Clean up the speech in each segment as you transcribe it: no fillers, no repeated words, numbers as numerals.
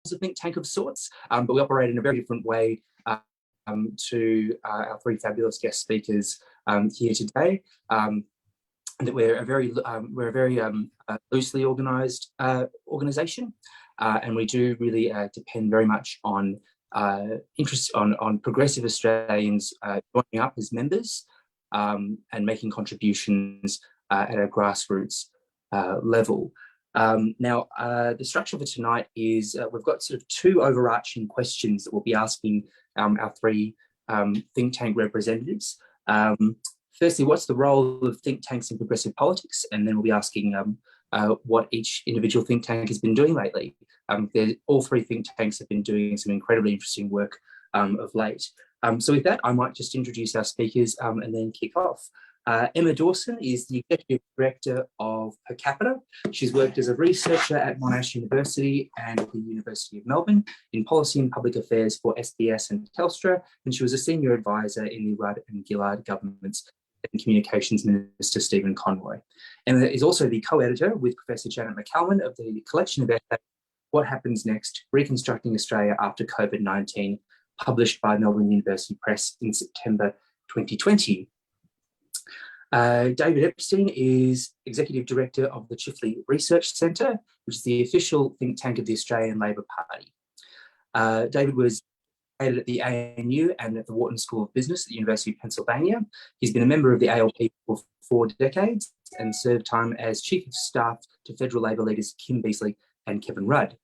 a think tank of sorts, but we operate in a very different way to our three fabulous guest speakers here today. That we're a very loosely organised organisation, and we do really depend very much on interest on progressive Australians joining up as members and making contributions at a grassroots level. Now, the structure for tonight is we've got sort of two overarching questions that we'll be asking our three think tank representatives. Firstly, what's the role of think tanks in progressive politics? And then we'll be asking what each individual think tank has been doing lately. All three think tanks have been doing some incredibly interesting work of late. So with that, I might just introduce our speakers and then kick off. Emma Dawson is the Executive Director of Capita. She's worked as a researcher at Monash University and the University of Melbourne in policy and public affairs for SBS and Telstra, and she was a senior advisor in the Rudd and Gillard governments and Communications Minister Stephen Conroy. Emma is also the co-editor with Professor Janet McEwen of the collection of essays, What Happens Next? Reconstructing Australia After COVID-19, published by Melbourne University Press in September 2020. David Epstein is Executive Director of the Chifley Research Centre, which is the official think tank of the Australian Labor Party. David was educated at the ANU and at the Wharton School of Business at the University of Pennsylvania. He's been a member of the ALP for 4 decades and served time as Chief of Staff to federal Labor leaders Kim Beazley and Kevin Rudd.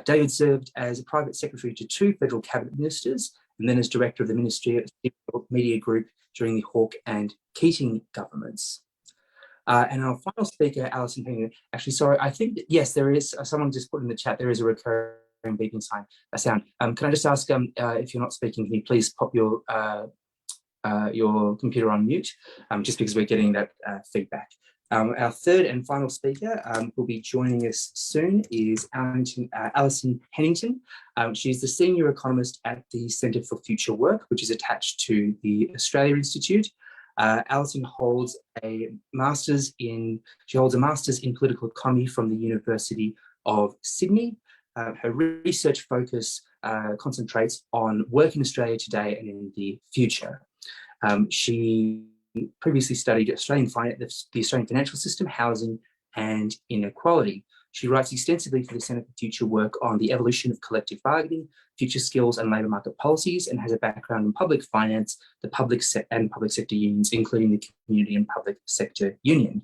David served as a private secretary to 2 federal cabinet ministers and then as director of the Ministry of Media Group during the Hawke and Keating governments. And our final speaker, Alison Pennington, actually, sorry, I think that, yes, there is, someone just put in the chat, there is a recurring beeping sound. Can I just ask, if you're not speaking, can you please pop your computer on mute, just because we're getting that feedback. Our third and final speaker will be joining us soon is Alison Pennington. She's the senior economist at the Centre for Future Work, which is attached to the Australia Institute. Alison holds a master's in political economy from the University of Sydney. Her research focus concentrates on work in Australia today and in the future. She previously studied the Australian financial system, housing and inequality. She writes extensively for the Centre for Future Work on the evolution of collective bargaining, future skills and labour market policies, and has a background in public finance, the public sector unions, including the Community and Public Sector Union.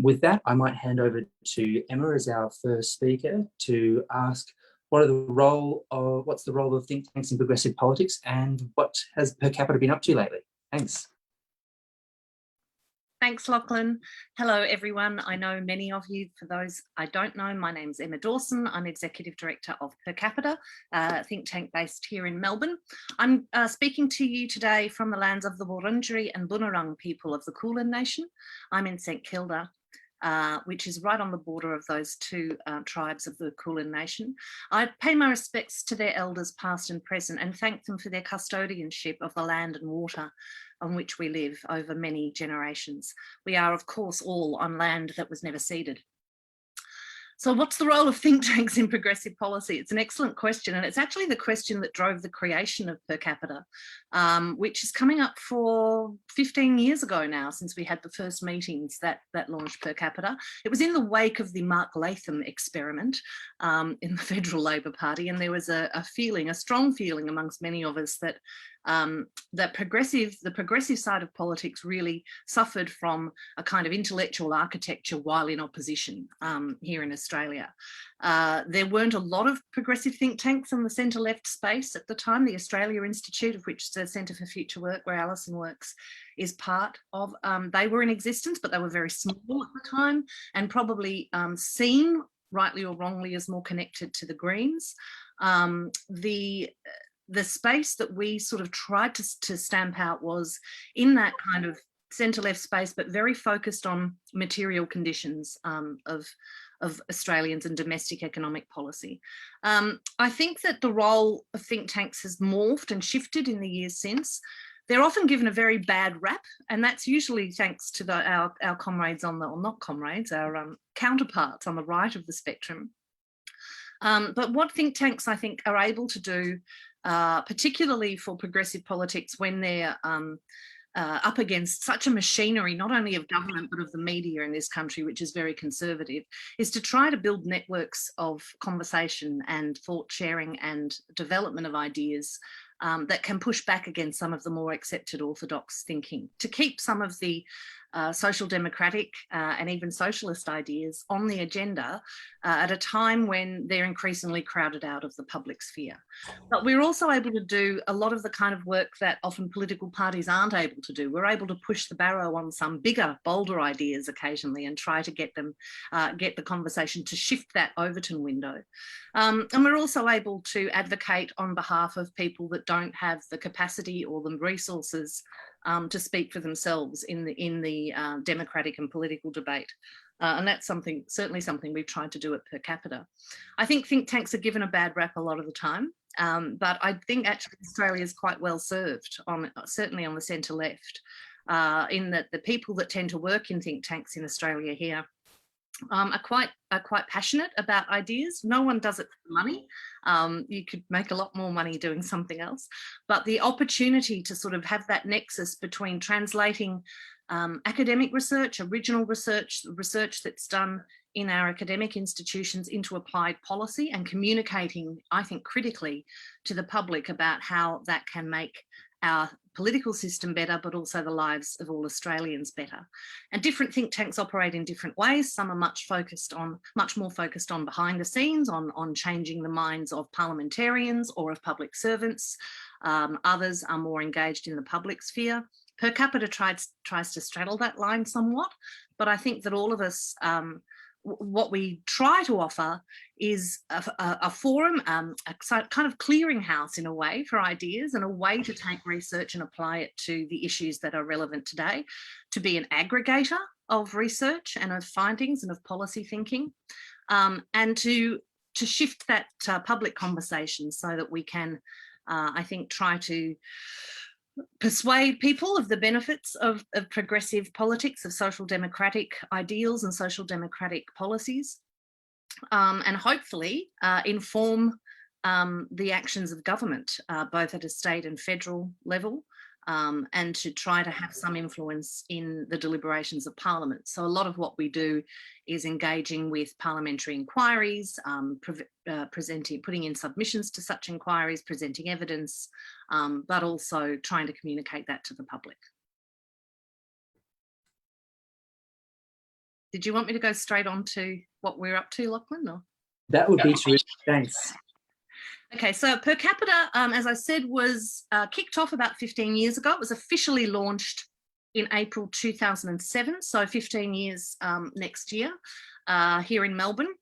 With that, I might hand over to Emma as our first speaker to ask what's the role of think tanks in progressive politics and what has Per Capita been up to lately? Thanks. Thanks, Lachlan. Hello, everyone. I know many of you. For those I don't know, my name's Emma Dawson. I'm Executive Director of Per Capita, a think tank based here in Melbourne. I'm speaking to you today from the lands of the Wurundjeri and Bunurong people of the Kulin Nation. I'm in St Kilda, which is right on the border of those 2 tribes of the Kulin Nation. I pay my respects to their elders past and present and thank them for their custodianship of the land and water on which we live over many generations. We are, of course, all on land that was never ceded. So what's the role of think tanks in progressive policy? It's an excellent question, and it's actually the question that drove the creation of Per Capita, which is coming up for 15 years ago now, since we had the first meetings that launched Per Capita. It was in the wake of the Mark Latham experiment in the Federal Labor Party, and there was a strong feeling amongst many of us that the progressive side of politics really suffered from a kind of intellectual architecture while in opposition here in Australia. There weren't a lot of progressive think tanks in the centre-left space at the time. The Australia Institute, of which the Centre for Future Work, where Alison works, is part of, they were in existence, but they were very small at the time and probably seen, rightly or wrongly, as more connected to the Greens. The space that we sort of tried to stamp out was in that kind of centre-left space, but very focused on material conditions of Australians and domestic economic policy. I think that the role of think tanks has morphed and shifted in the years since. They're often given a very bad rap, and that's usually thanks to our comrades on the, or not comrades, our counterparts on the right of the spectrum. But what think tanks, I think, are able to do, particularly for progressive politics when they're up against such a machinery, not only of government, but of the media in this country, which is very conservative, is to try to build networks of conversation and thought sharing and development of ideas that can push back against some of the more accepted orthodox thinking, to keep some of the social democratic and even socialist ideas on the agenda at a time when they're increasingly crowded out of the public sphere. But we're also able to do a lot of the kind of work that often political parties aren't able to do. We're able to push the barrow on some bigger, bolder ideas occasionally and try to get them, get the conversation to shift that Overton window. And we're also able to advocate on behalf of people that don't have the capacity or the resources to speak for themselves in the democratic and political debate. And that's certainly something we've tried to do at Per Capita. I think think tanks are given a bad rap a lot of the time, but I think actually Australia is quite well served, certainly on the centre left, in that the people that tend to work in think tanks in Australia here are quite passionate about ideas. No one does it for money. You could make a lot more money doing something else, but the opportunity to sort of have that nexus between translating academic research, original research that's done in our academic institutions into applied policy and communicating, I think, critically to the public about how that can make our political system better, but also the lives of all Australians better. And different think tanks operate in different ways. Some are much more focused on behind the scenes, on changing the minds of parliamentarians or of public servants. Others are more engaged in the public sphere. Per Capita tries to straddle that line somewhat, but I think that all of us, what we try to offer is a forum, a kind of clearinghouse in a way for ideas, and a way to take research and apply it to the issues that are relevant today, to be an aggregator of research and of findings and of policy thinking, and to shift that public conversation so that we can, I think, try to persuade people of the benefits of progressive politics, of social democratic ideals and social democratic policies, and hopefully inform the actions of government, both at a state and federal level, and to try to have some influence in the deliberations of Parliament. So a lot of what we do is engaging with parliamentary inquiries, putting in submissions to such inquiries, presenting evidence, but also trying to communicate that to the public. Did you want me to go straight on to what we're up to, Lachlan? Or? That would be terrific, thanks. Okay, so Per Capita, as I said, was kicked off about 15 years ago. It was officially launched in April 2007, so 15 years next year, here in Melbourne.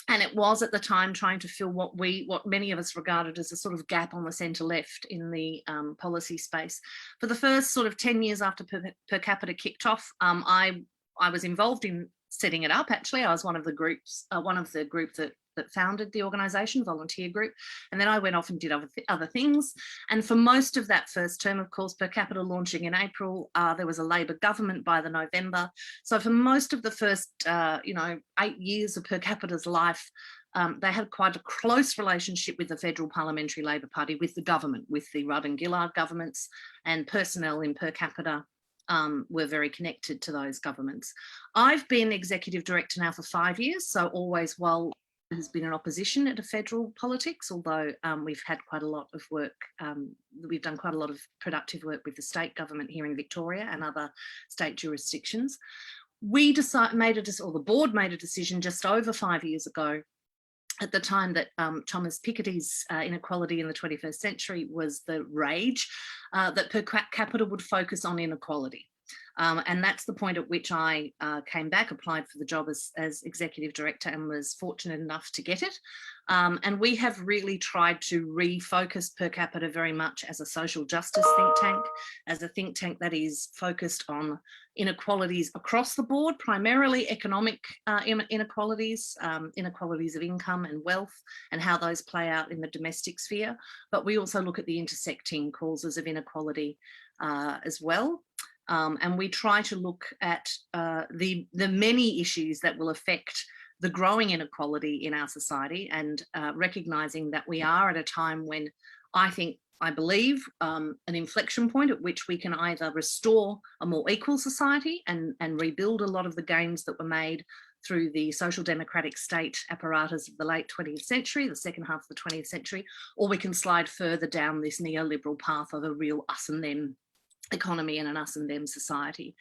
And it was at the time trying to fill what many of us regarded as a sort of gap on the centre left in the policy space. For the first sort of 10 years after Per Capita kicked off, I was involved in setting it up. Actually, I was one of the group that founded the organisation, volunteer group, and then I went off and did other things. And for most of that first term, of course, Per Capita launching in April, there was a Labor government by the November. So for most of the first, 8 years of Per Capita's life, they had quite a close relationship with the Federal Parliamentary Labor Party, with the government, with the Rudd and Gillard governments, and personnel in Per Capita were very connected to those governments. I've been executive director now for 5 years, so always while has been in opposition to federal politics, although we've had quite a lot of work, we've done quite a lot of productive work with the state government here in Victoria and other state jurisdictions. The board made a decision just over 5 years ago, at the time that Thomas Piketty's inequality in the 21st century was the rage, that Per Capita would focus on inequality. And that's the point at which I came back, applied for the job as executive director, and was fortunate enough to get it. And we have really tried to refocus Per Capita very much as a social justice think tank, as a think tank that is focused on inequalities across the board, primarily economic inequalities, inequalities of income and wealth, and how those play out in the domestic sphere. But we also look at the intersecting causes of inequality as well. And we try to look at the many issues that will affect the growing inequality in our society, and recognising that we are at a time when I believe an inflection point at which we can either restore a more equal society and rebuild a lot of the gains that were made through the social democratic state apparatus of the late 20th century, the second half of the 20th century, or we can slide further down this neoliberal path of a real us and them economy and an us and them society.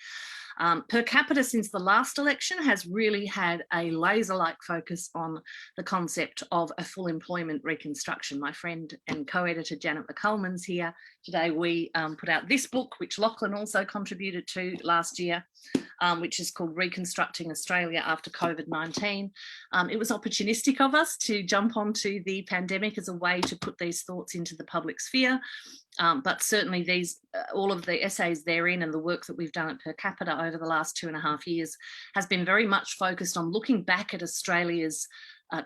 Per capita since the last election has really had a laser-like focus on the concept of a full employment reconstruction. My friend and co-editor Janet McCullman's here today. We put out this book, which Lachlan also contributed to last year, which is called Reconstructing Australia After COVID-19. It was opportunistic of us to jump onto the pandemic as a way to put these thoughts into the public sphere. But certainly all of the essays therein and the work that we've done at Per Capita over the last 2.5 years has been very much focused on looking back at Australia's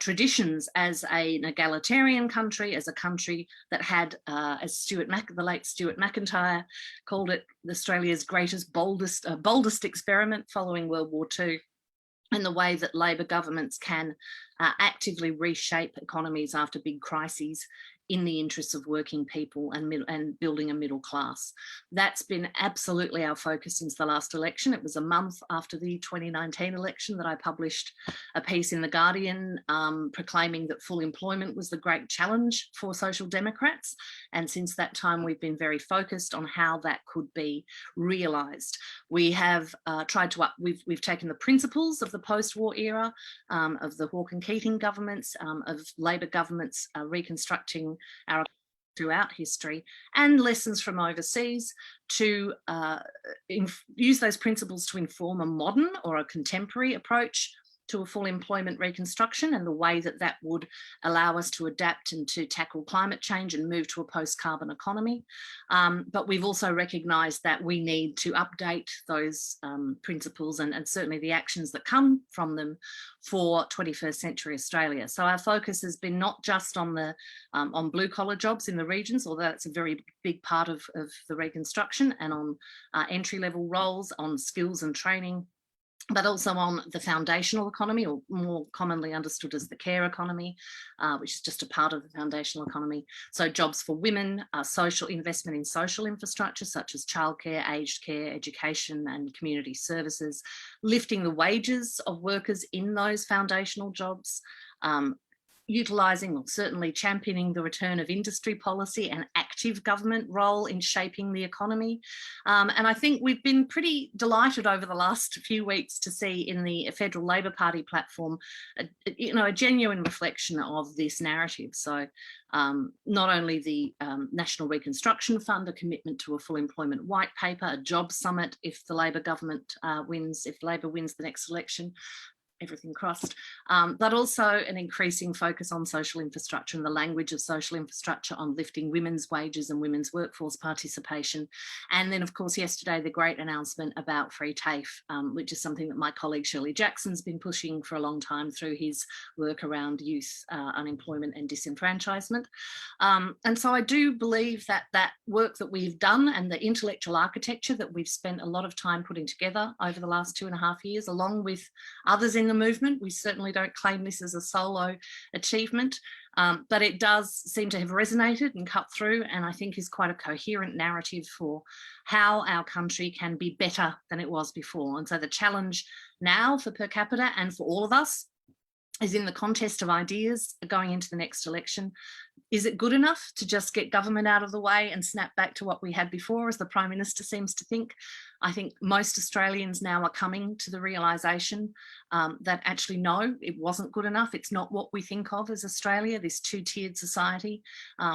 traditions as an egalitarian country, as a country that had, as the late Stuart McIntyre called it, Australia's greatest, boldest experiment following World War II, and the way that Labor governments can actively reshape economies after big crises in the interests of working people and building a middle class. That's been absolutely our focus since the last election. It was a month after the 2019 election that I published a piece in The Guardian proclaiming that full employment was the great challenge for social democrats. And since that time, we've been very focused on how that could be realised. We have we've taken the principles of the post-war era, of the Hawke and Keating governments, of Labor governments reconstructing our throughout history, and lessons from overseas to use those principles to inform a modern or a contemporary approach to a full employment reconstruction, and the way that that would allow us to adapt and to tackle climate change and move to a post-carbon economy. But we've also recognised that we need to update those principles and certainly the actions that come from them for 21st century Australia. So our focus has been not just on the on blue-collar jobs in the regions, although that's a very big part of the reconstruction, and on entry-level roles, on skills and training, but also on the foundational economy, or more commonly understood as the care economy, which is just a part of the foundational economy. So jobs for women, social investment in social infrastructure, such as childcare, aged care, education and community services, lifting the wages of workers in those foundational jobs, utilising or certainly championing the return of industry policy and active government role in shaping the economy. And I think we've been pretty delighted over the last few weeks to see in the Federal Labor Party platform, a genuine reflection of this narrative. So not only the National Reconstruction Fund, a commitment to a full employment white paper, a job summit if the Labor government if Labor wins the next election, everything crossed, but also an increasing focus on social infrastructure and the language of social infrastructure, on lifting women's wages and women's workforce participation. And then, of course, yesterday, the great announcement about free TAFE, which is something that my colleague Shirley Jackson's been pushing for a long time through his work around youth unemployment and disenfranchisement. And so I do believe that that work that we've done and the intellectual architecture that we've spent a lot of time putting together over the last 2.5 years, along with others in the movement. We certainly don't claim this as a solo achievement, but it does seem to have resonated and cut through, and I think is quite a coherent narrative for how our country can be better than it was before. And so the challenge now for Per Capita and for all of us is in the contest of ideas going into the next election. Is it good enough to just get government out of the way and snap back to what we had before, as the Prime Minister seems to think? I think most Australians now are coming to the realisation that actually, no, it wasn't good enough. It's not what we think of as Australia, this two-tiered society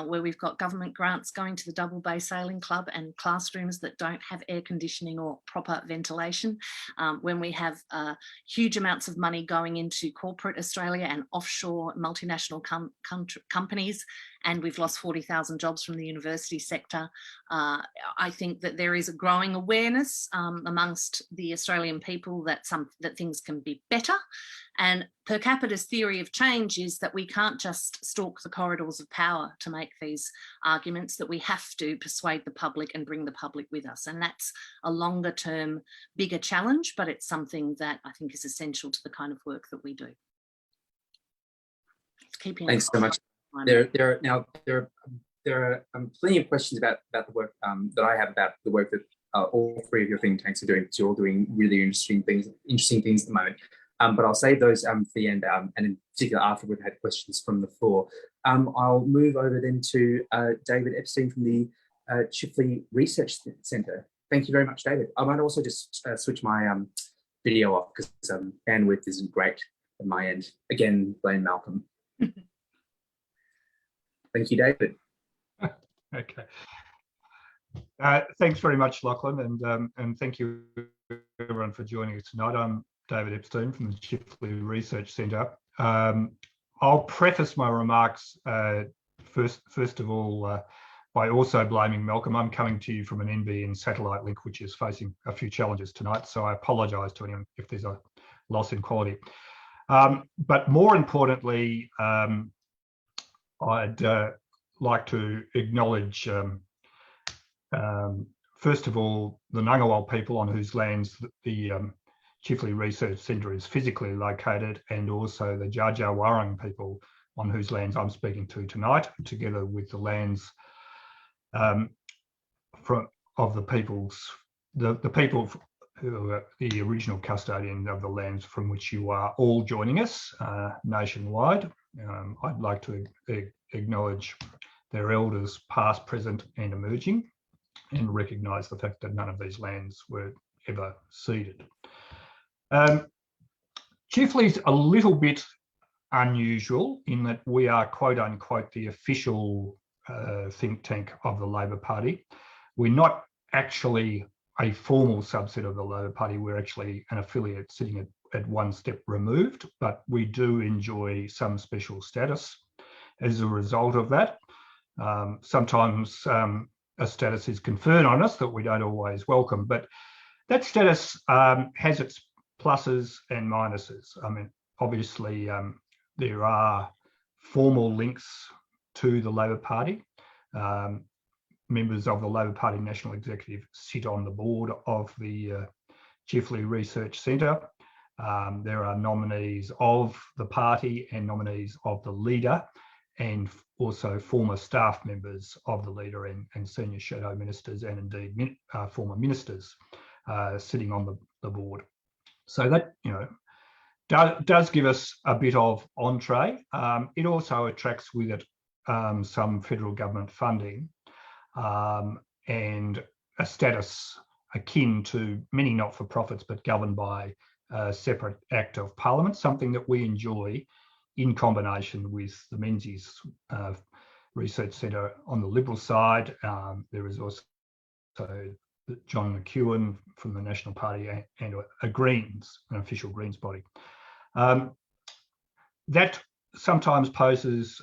where we've got government grants going to the Double Bay Sailing Club and classrooms that don't have air conditioning or proper ventilation, when we have huge amounts of money going into corporate Australia and offshore multinational companies, and we've lost 40,000 jobs from the university sector. I think that there is a growing awareness amongst the Australian people that things can be better. And Per Capita's theory of change is that we can't just stalk the corridors of power to make these arguments, that we have to persuade the public and bring the public with us. And that's a longer term, bigger challenge, but it's something that I think is essential to the kind of work that we do. keeping Thanks so much. There are plenty of questions about the work that I have about the work that all three of your think tanks are doing, because you're all doing really interesting things at the moment. But I'll save those for the end, and in particular after we've had questions from the floor. I'll move over then to David Epstein from the Chifley Research Centre. Thank you very much, David. I might also just switch my video off because bandwidth isn't great at my end. Again, blame Malcolm. Thank you, David. Okay. Thanks very much, Lachlan, and thank you everyone for joining us tonight. I'm David Epstein from the Chifley Research Centre. I'll preface my remarks first of all by also blaming Malcolm. I'm coming to you from an NBN satellite link, which is facing a few challenges tonight, so I apologise to anyone if there's a loss in quality. But more importantly, I'd like to acknowledge, first of all, the Ngunnawal people on whose lands the Chifley Research Centre is physically located, and also the Dja Dja Wurrung people on whose lands I'm speaking to tonight, together with the lands of the people who are the original custodian of the lands from which you are all joining us nationwide. I'd like to acknowledge their elders past, present and emerging, and recognise the fact that none of these lands were ever ceded. Chifley's a little bit unusual in that we are quote unquote the official think tank of the Labor Party. We're not actually a formal subset of the Labor Party, we're actually an affiliate sitting at one step removed, but we do enjoy some special status as a result of that. Sometimes a status is conferred on us that we don't always welcome, but that status has its pluses and minuses. I mean, obviously there are formal links to the Labor Party. Members of the Labor Party National Executive sit on the board of the Chifley Research Centre. There are nominees of the party and nominees of the leader, and also former staff members of the leader and senior shadow ministers, and indeed former ministers sitting on the board. So that, you know, does give us a bit of entree. It also attracts with it some federal government funding and a status akin to many not-for-profits, but governed by a separate act of parliament, something that we enjoy in combination with the Menzies Research Centre on the Liberal side. There is also John McEwen from the National Party and a Greens, an official Greens body. That sometimes poses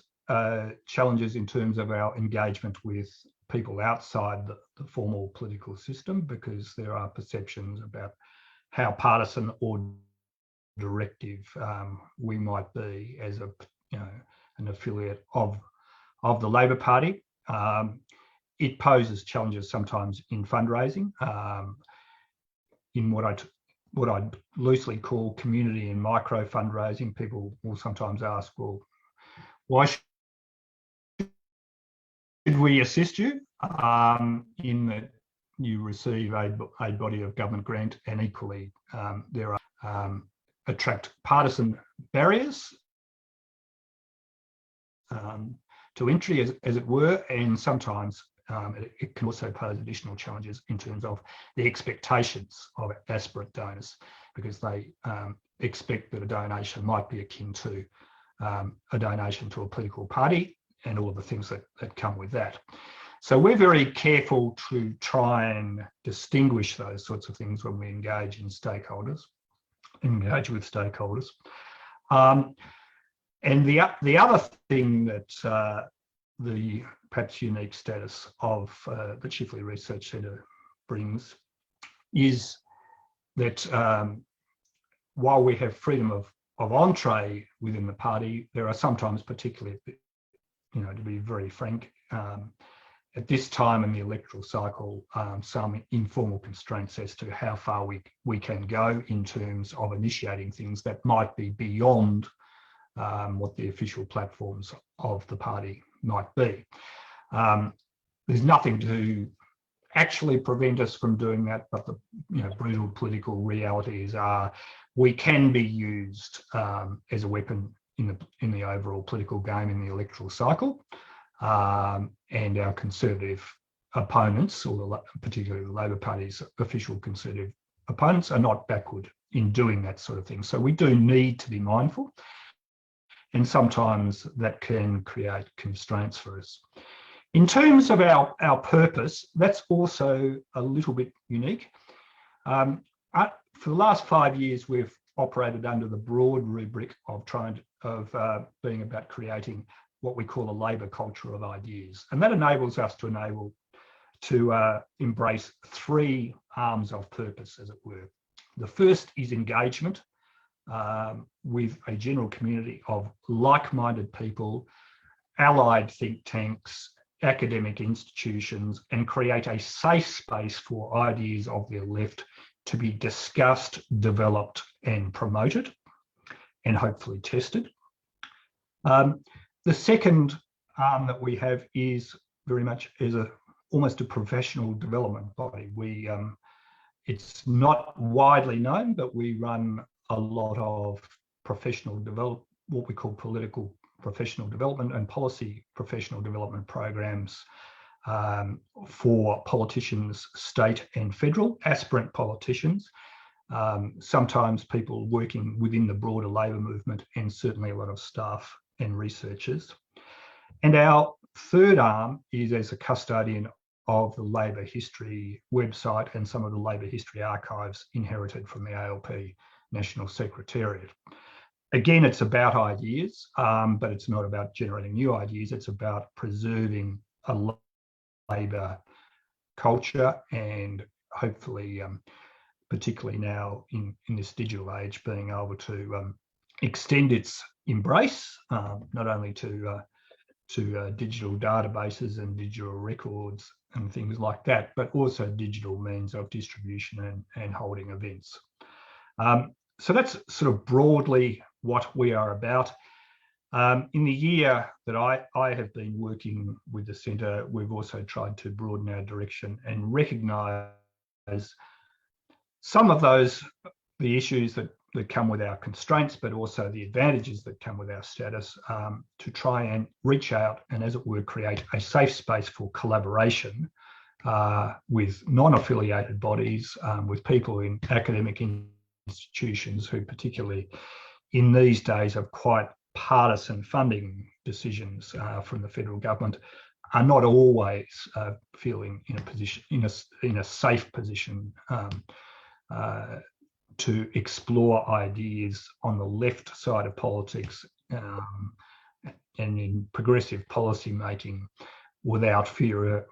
challenges in terms of our engagement with people outside the formal political system, because there are perceptions about how partisan or directive we might be as an affiliate of the Labor Party. It poses challenges sometimes in fundraising, in what I'd loosely call community and micro fundraising. People will sometimes ask, well, why should we assist you? In that you receive a body of government grant, and equally there are attract partisan barriers to entry, as it were, and sometimes it can also pose additional challenges in terms of the expectations of aspirant donors, because they expect that a donation might be akin to a donation to a political party and all of the things that come with that. So we're very careful to try and distinguish those sorts of things when we engage with stakeholders. And the other thing that the perhaps unique status of the Chifley Research Centre brings is that while we have freedom of entree within the party, there are sometimes, particularly, to be very frank, at this time in the electoral cycle, some informal constraints as to how far we can go in terms of initiating things that might be beyond what the official platforms of the party might be. There's nothing to actually prevent us from doing that, but the brutal political realities are we can be used as a weapon in the overall political game in the electoral cycle, and our Conservative opponents, or particularly the Labor Party's official Conservative opponents, are not backward in doing that sort of thing. So we do need to be mindful, and sometimes that can create constraints for us. In terms of our purpose, that's also a little bit unique. For the last 5 years, we've operated under the broad rubric of being about creating what we call a Labor culture of ideas, and that enables us to embrace three arms of purpose, as it were. The first is engagement with a general community of like-minded people, allied think tanks, academic institutions, and create a safe space for ideas of the left to be discussed, developed, and promoted, and hopefully tested. The second arm that we have is very much as almost a professional development body. It's not widely known, but we run a lot of what we call political professional development and policy professional development programs for politicians, state and federal, aspirant politicians, sometimes people working within the broader Labor movement, and certainly a lot of staff and researchers. And our third arm is as a custodian of the Labor history website and some of the Labor history archives inherited from the ALP National Secretariat. Again, it's about ideas, but it's not about generating new ideas. It's about preserving a Labor culture, and hopefully, particularly now in this digital age, being able to extend its embrace, not only to digital databases and digital records and things like that, but also digital means of distribution and holding events. So that's sort of broadly what we are about. In the year that I have been working with the Centre, we've also tried to broaden our direction and recognise some of the issues that come with our constraints, but also the advantages that come with our status, to try and reach out and, as it were, create a safe space for collaboration with non-affiliated bodies, with people in academic institutions who, particularly in these days of quite partisan funding decisions from the federal government, are not always feeling in a safe position to explore ideas on the left side of politics and in progressive policy making without fear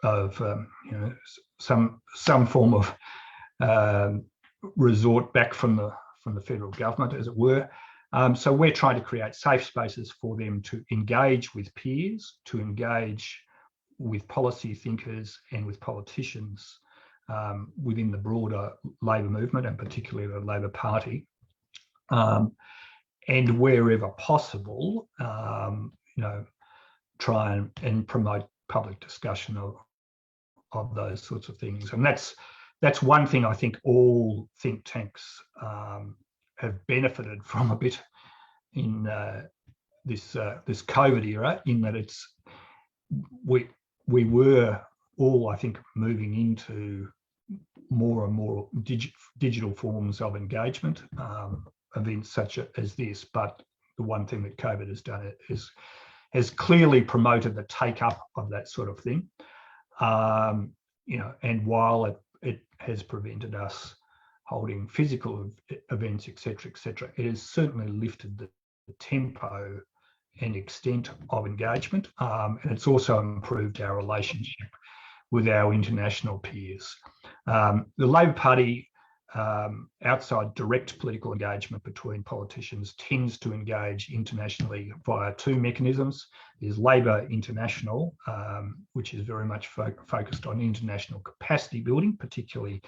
of some form of resort back from the federal government, as it were. So we're trying to create safe spaces for them to engage with peers, to engage with policy thinkers and with politicians within the broader Labor movement, and particularly the Labor Party, and wherever possible, try and promote public discussion of those sorts of things. And that's one thing I think all think tanks have benefited from a bit in this COVID era, in that we were all, I think, moving into more and more digital forms of engagement, events such as this. But the one thing that COVID has done has clearly promoted the take up of that sort of thing. And while it has prevented us holding physical events, etc., it has certainly lifted the tempo and extent of engagement, and it's also improved our relationship with our international peers. The Labor Party, outside direct political engagement between politicians, tends to engage internationally via two mechanisms. There's Labor International, which is very much focused on international capacity building, particularly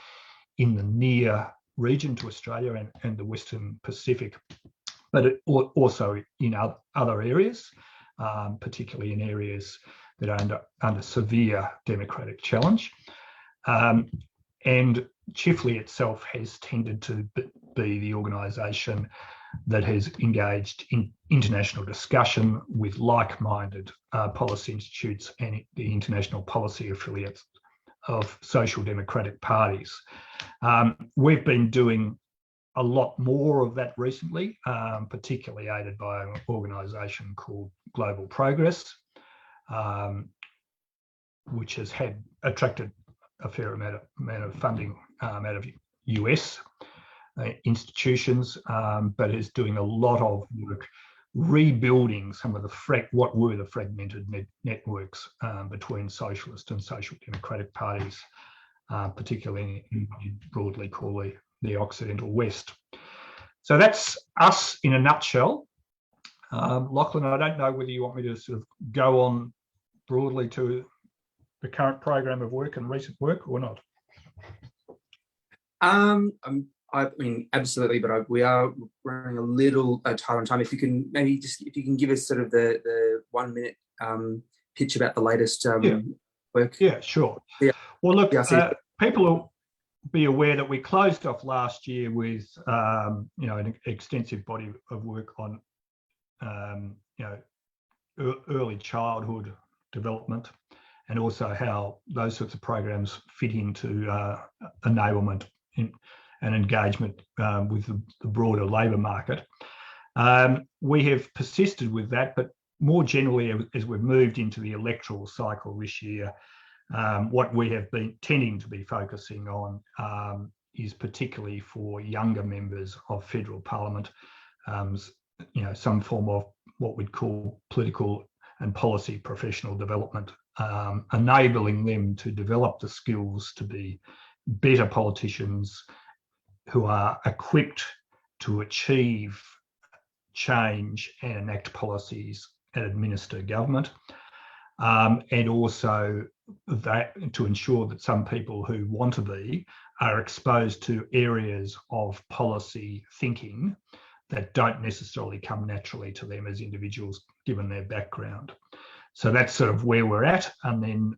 in the near region to Australia and the Western Pacific, but also in other areas, particularly in areas that are under severe democratic challenge. And Chifley itself has tended to be the organisation that has engaged in international discussion with like-minded policy institutes and the international policy affiliates of social democratic parties. We've been doing a lot more of that recently, particularly aided by an organisation called Global Progress, which has attracted a fair amount of funding out of US institutions, but is doing a lot of work rebuilding some of what were the fragmented networks between socialist and social democratic parties, particularly in what you broadly call the Occidental West. So that's us in a nutshell. Lachlan, I don't know whether you want me to sort of go on broadly to the current program of work and recent work or not? I mean, absolutely, but we are running a little tight on time. If you can give us sort of the 1 minute pitch about the latest work. Yeah, sure. Yeah. Well, look, people will be aware that we closed off last year with an extensive body of work on early childhood development, and also how those sorts of programs fit into enablement and engagement with the broader labour market. We have persisted with that, but more generally, as we've moved into the electoral cycle this year, what we have been tending to be focusing on is particularly for younger members of federal parliament, some form of what we'd call political and policy professional development, enabling them to develop the skills to be better politicians who are equipped to achieve change and enact policies and administer government, and also that to ensure that some people who want to be are exposed to areas of policy thinking that don't necessarily come naturally to them as individuals given their background. So that's sort of where we're at. And then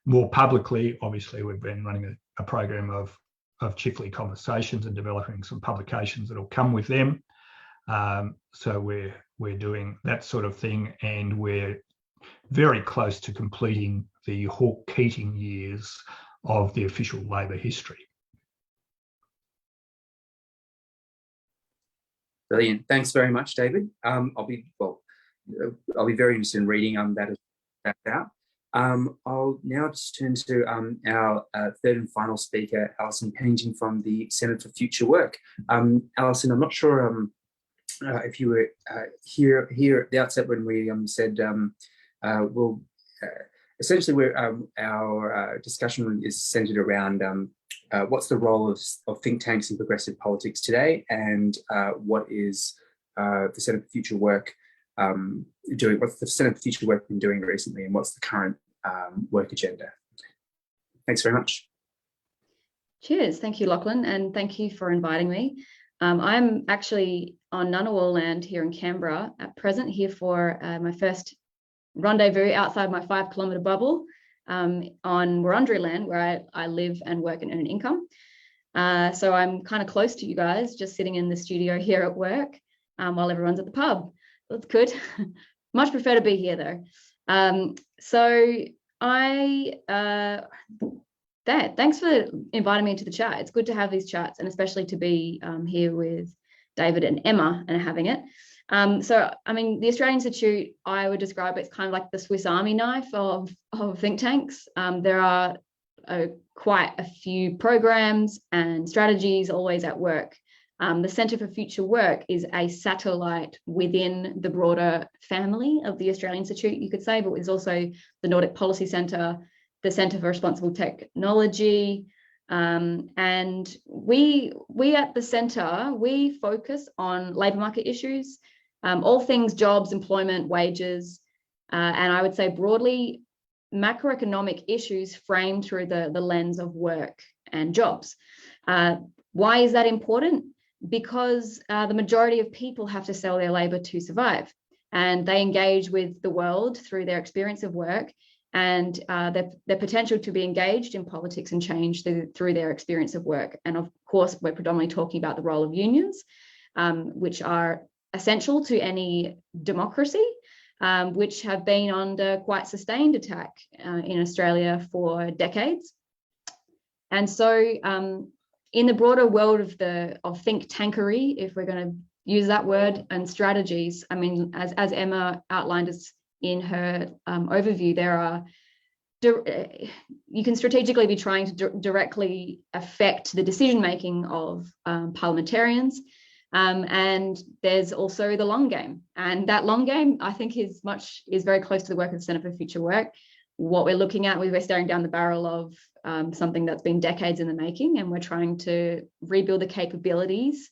more publicly, obviously, we've been running a program of Chifley conversations and developing some publications that will come with them. So we're doing that sort of thing, and we're very close to completing the Hawke-Keating years of the official Labor history. Brilliant. Thanks very much, David. I'll be very interested in reading that out. I'll now just turn to our third and final speaker, Alison Pennington from the Centre for Future Work. Alison, I'm not sure if you were here at the outset when we said essentially our discussion is centred around what's the role of think tanks in progressive politics today, and what is the Centre for Future Work doing? What's the Centre for Future Work been doing recently, and what's the current work agenda? Thanks very much. Cheers. Thank you, Lachlan, and thank you for inviting me. I'm actually on Ngunnawal land here in Canberra at present, here for my first rendezvous outside my 5-kilometre bubble on Wurundjeri land, where I live and work and earn an income. So I'm kind of close to you guys, just sitting in the studio here at work while everyone's at the pub. That's good. Much prefer to be here though. Thanks for inviting me to the chat. It's good to have these chats, and especially to be here with David and Emma and having it. So, I mean, the Australian Institute, I would describe it's kind of like the Swiss Army knife of think tanks. There are quite a few programs and strategies always at work. The Centre for Future Work is a satellite within the broader family of the Australian Institute, you could say, but it's also the Nordic Policy Centre, the Centre for Responsible Technology, and we at the centre, we focus on labour market issues, all things jobs, employment, wages, and I would say broadly macroeconomic issues framed through the lens of work and jobs. Why is that important? because the majority of people have to sell their labour to survive, and they engage with the world through their experience of work and their potential to be engaged in politics and change through their experience of work. And of course, we're predominantly talking about the role of unions, which are essential to any democracy, which have been under quite sustained attack in Australia for decades. And so in the broader world of think tankery, if we're going to use that word, and strategies, I mean, as Emma outlined us in her overview, you can strategically be trying to directly affect the decision-making of parliamentarians. And there's also the long game. And that long game, I think, is very close to the work of the Centre for Future Work. What we're looking at, we're staring down the barrel of something that's been decades in the making, and we're trying to rebuild the capabilities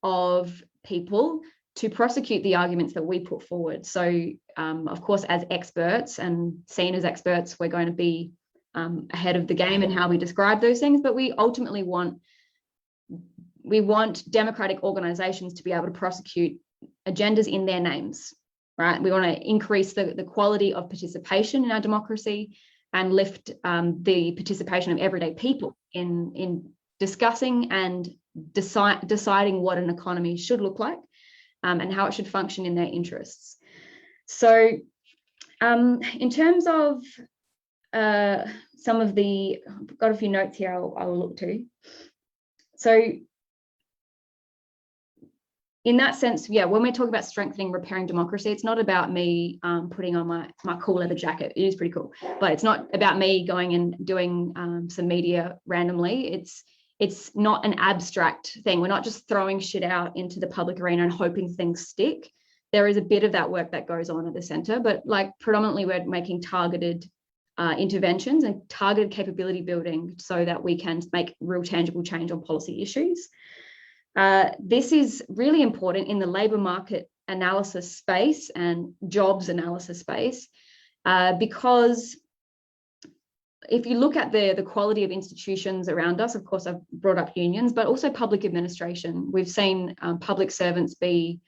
of people to prosecute the arguments that we put forward. So, of course, as experts and seen as experts, we're going to be ahead of the game in how we describe those things, but we ultimately want democratic organisations to be able to prosecute agendas in their names, right? We want to increase the quality of participation in our democracy and lift the participation of everyday people in discussing and deciding what an economy should look like and how it should function in their interests. So in terms of some of I've got a few notes here I'll look to. So in that sense, yeah, when we're talking about strengthening, repairing democracy, it's not about me putting on my cool leather jacket. It is pretty cool, but it's not about me going and doing some media randomly. It's not an abstract thing. We're not just throwing shit out into the public arena and hoping things stick. There is a bit of that work that goes on at the centre, but like predominantly we're making targeted interventions and targeted capability building so that we can make real tangible change on policy issues. This is really important in the labour market analysis space and jobs analysis space, because if you look at the quality of institutions around us, of course, I've brought up unions, but also public administration. We've seen public servants be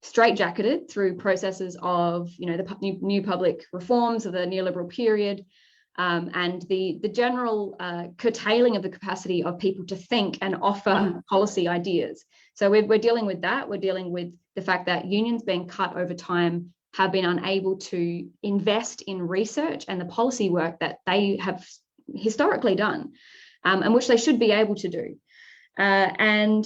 straitjacketed through processes of, the new public reforms of the neoliberal period, and the general curtailing of the capacity of people to think and offer policy ideas. So we're dealing with that. We're dealing with the fact that unions being cut over time have been unable to invest in research and the policy work that they have historically done, and which they should be able to do. And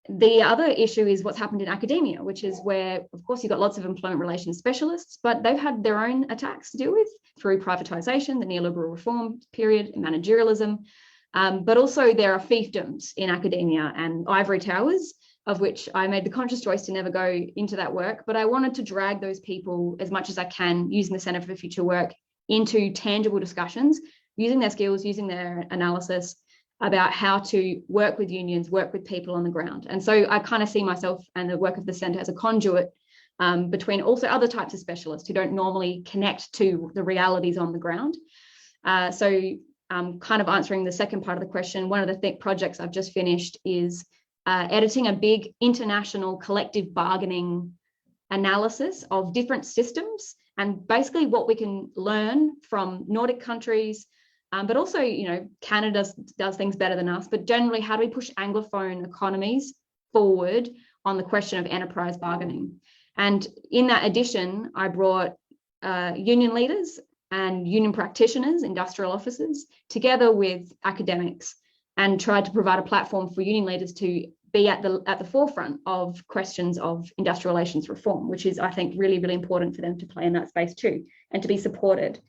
the other issue is what's happened in academia, which is where, of course, you've got lots of employment relations specialists, but they've had their own attacks to deal with through privatisation, the neoliberal reform period, managerialism, but also there are fiefdoms in academia and ivory towers, of which I made the conscious choice to never go into that work, but I wanted to drag those people as much as I can using the Centre for Future Work into tangible discussions, using their skills, using their analysis about how to work with unions, work with people on the ground. And so I kind of see myself and the work of the centre as a conduit between also other types of specialists who don't normally connect to the realities on the ground. So kind of answering the second part of the question, one of the projects I've just finished is editing a big international collective bargaining analysis of different systems and basically what we can learn from Nordic countries, but also, Canada does things better than us, but generally, how do we push Anglophone economies forward on the question of enterprise bargaining? And in that edition, I brought union leaders and union practitioners, industrial officers, together with academics, and tried to provide a platform for union leaders to be at the forefront of questions of industrial relations reform, which is, I think, really, really important for them to play in that space too, and to be supported.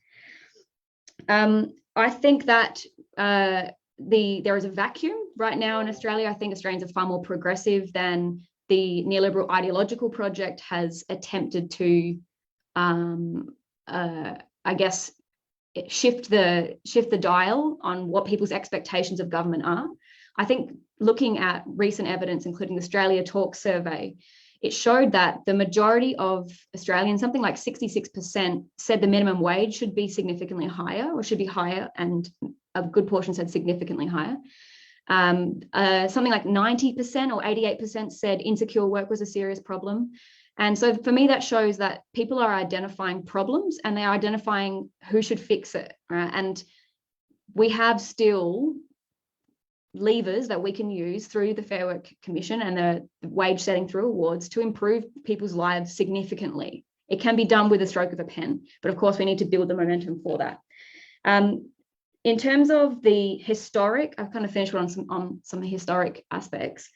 I think that there is a vacuum right now in Australia. I think Australians are far more progressive than the neoliberal ideological project has attempted to, I guess, shift the dial on what people's expectations of government are. I think looking at recent evidence, including the Australia Talk survey, it showed that the majority of Australians, something like 66%, said the minimum wage should be significantly higher or should be higher, and a good portion said significantly higher. Something like 90% or 88% said insecure work was a serious problem. And so for me, that shows that people are identifying problems and they're identifying who should fix it, right? And we have still levers that we can use through the Fair Work Commission and the wage setting through awards to improve people's lives significantly. It can be done with a stroke of a pen, but of course we need to build the momentum for that. In terms of the historic, I've kind of finished on some historic aspects.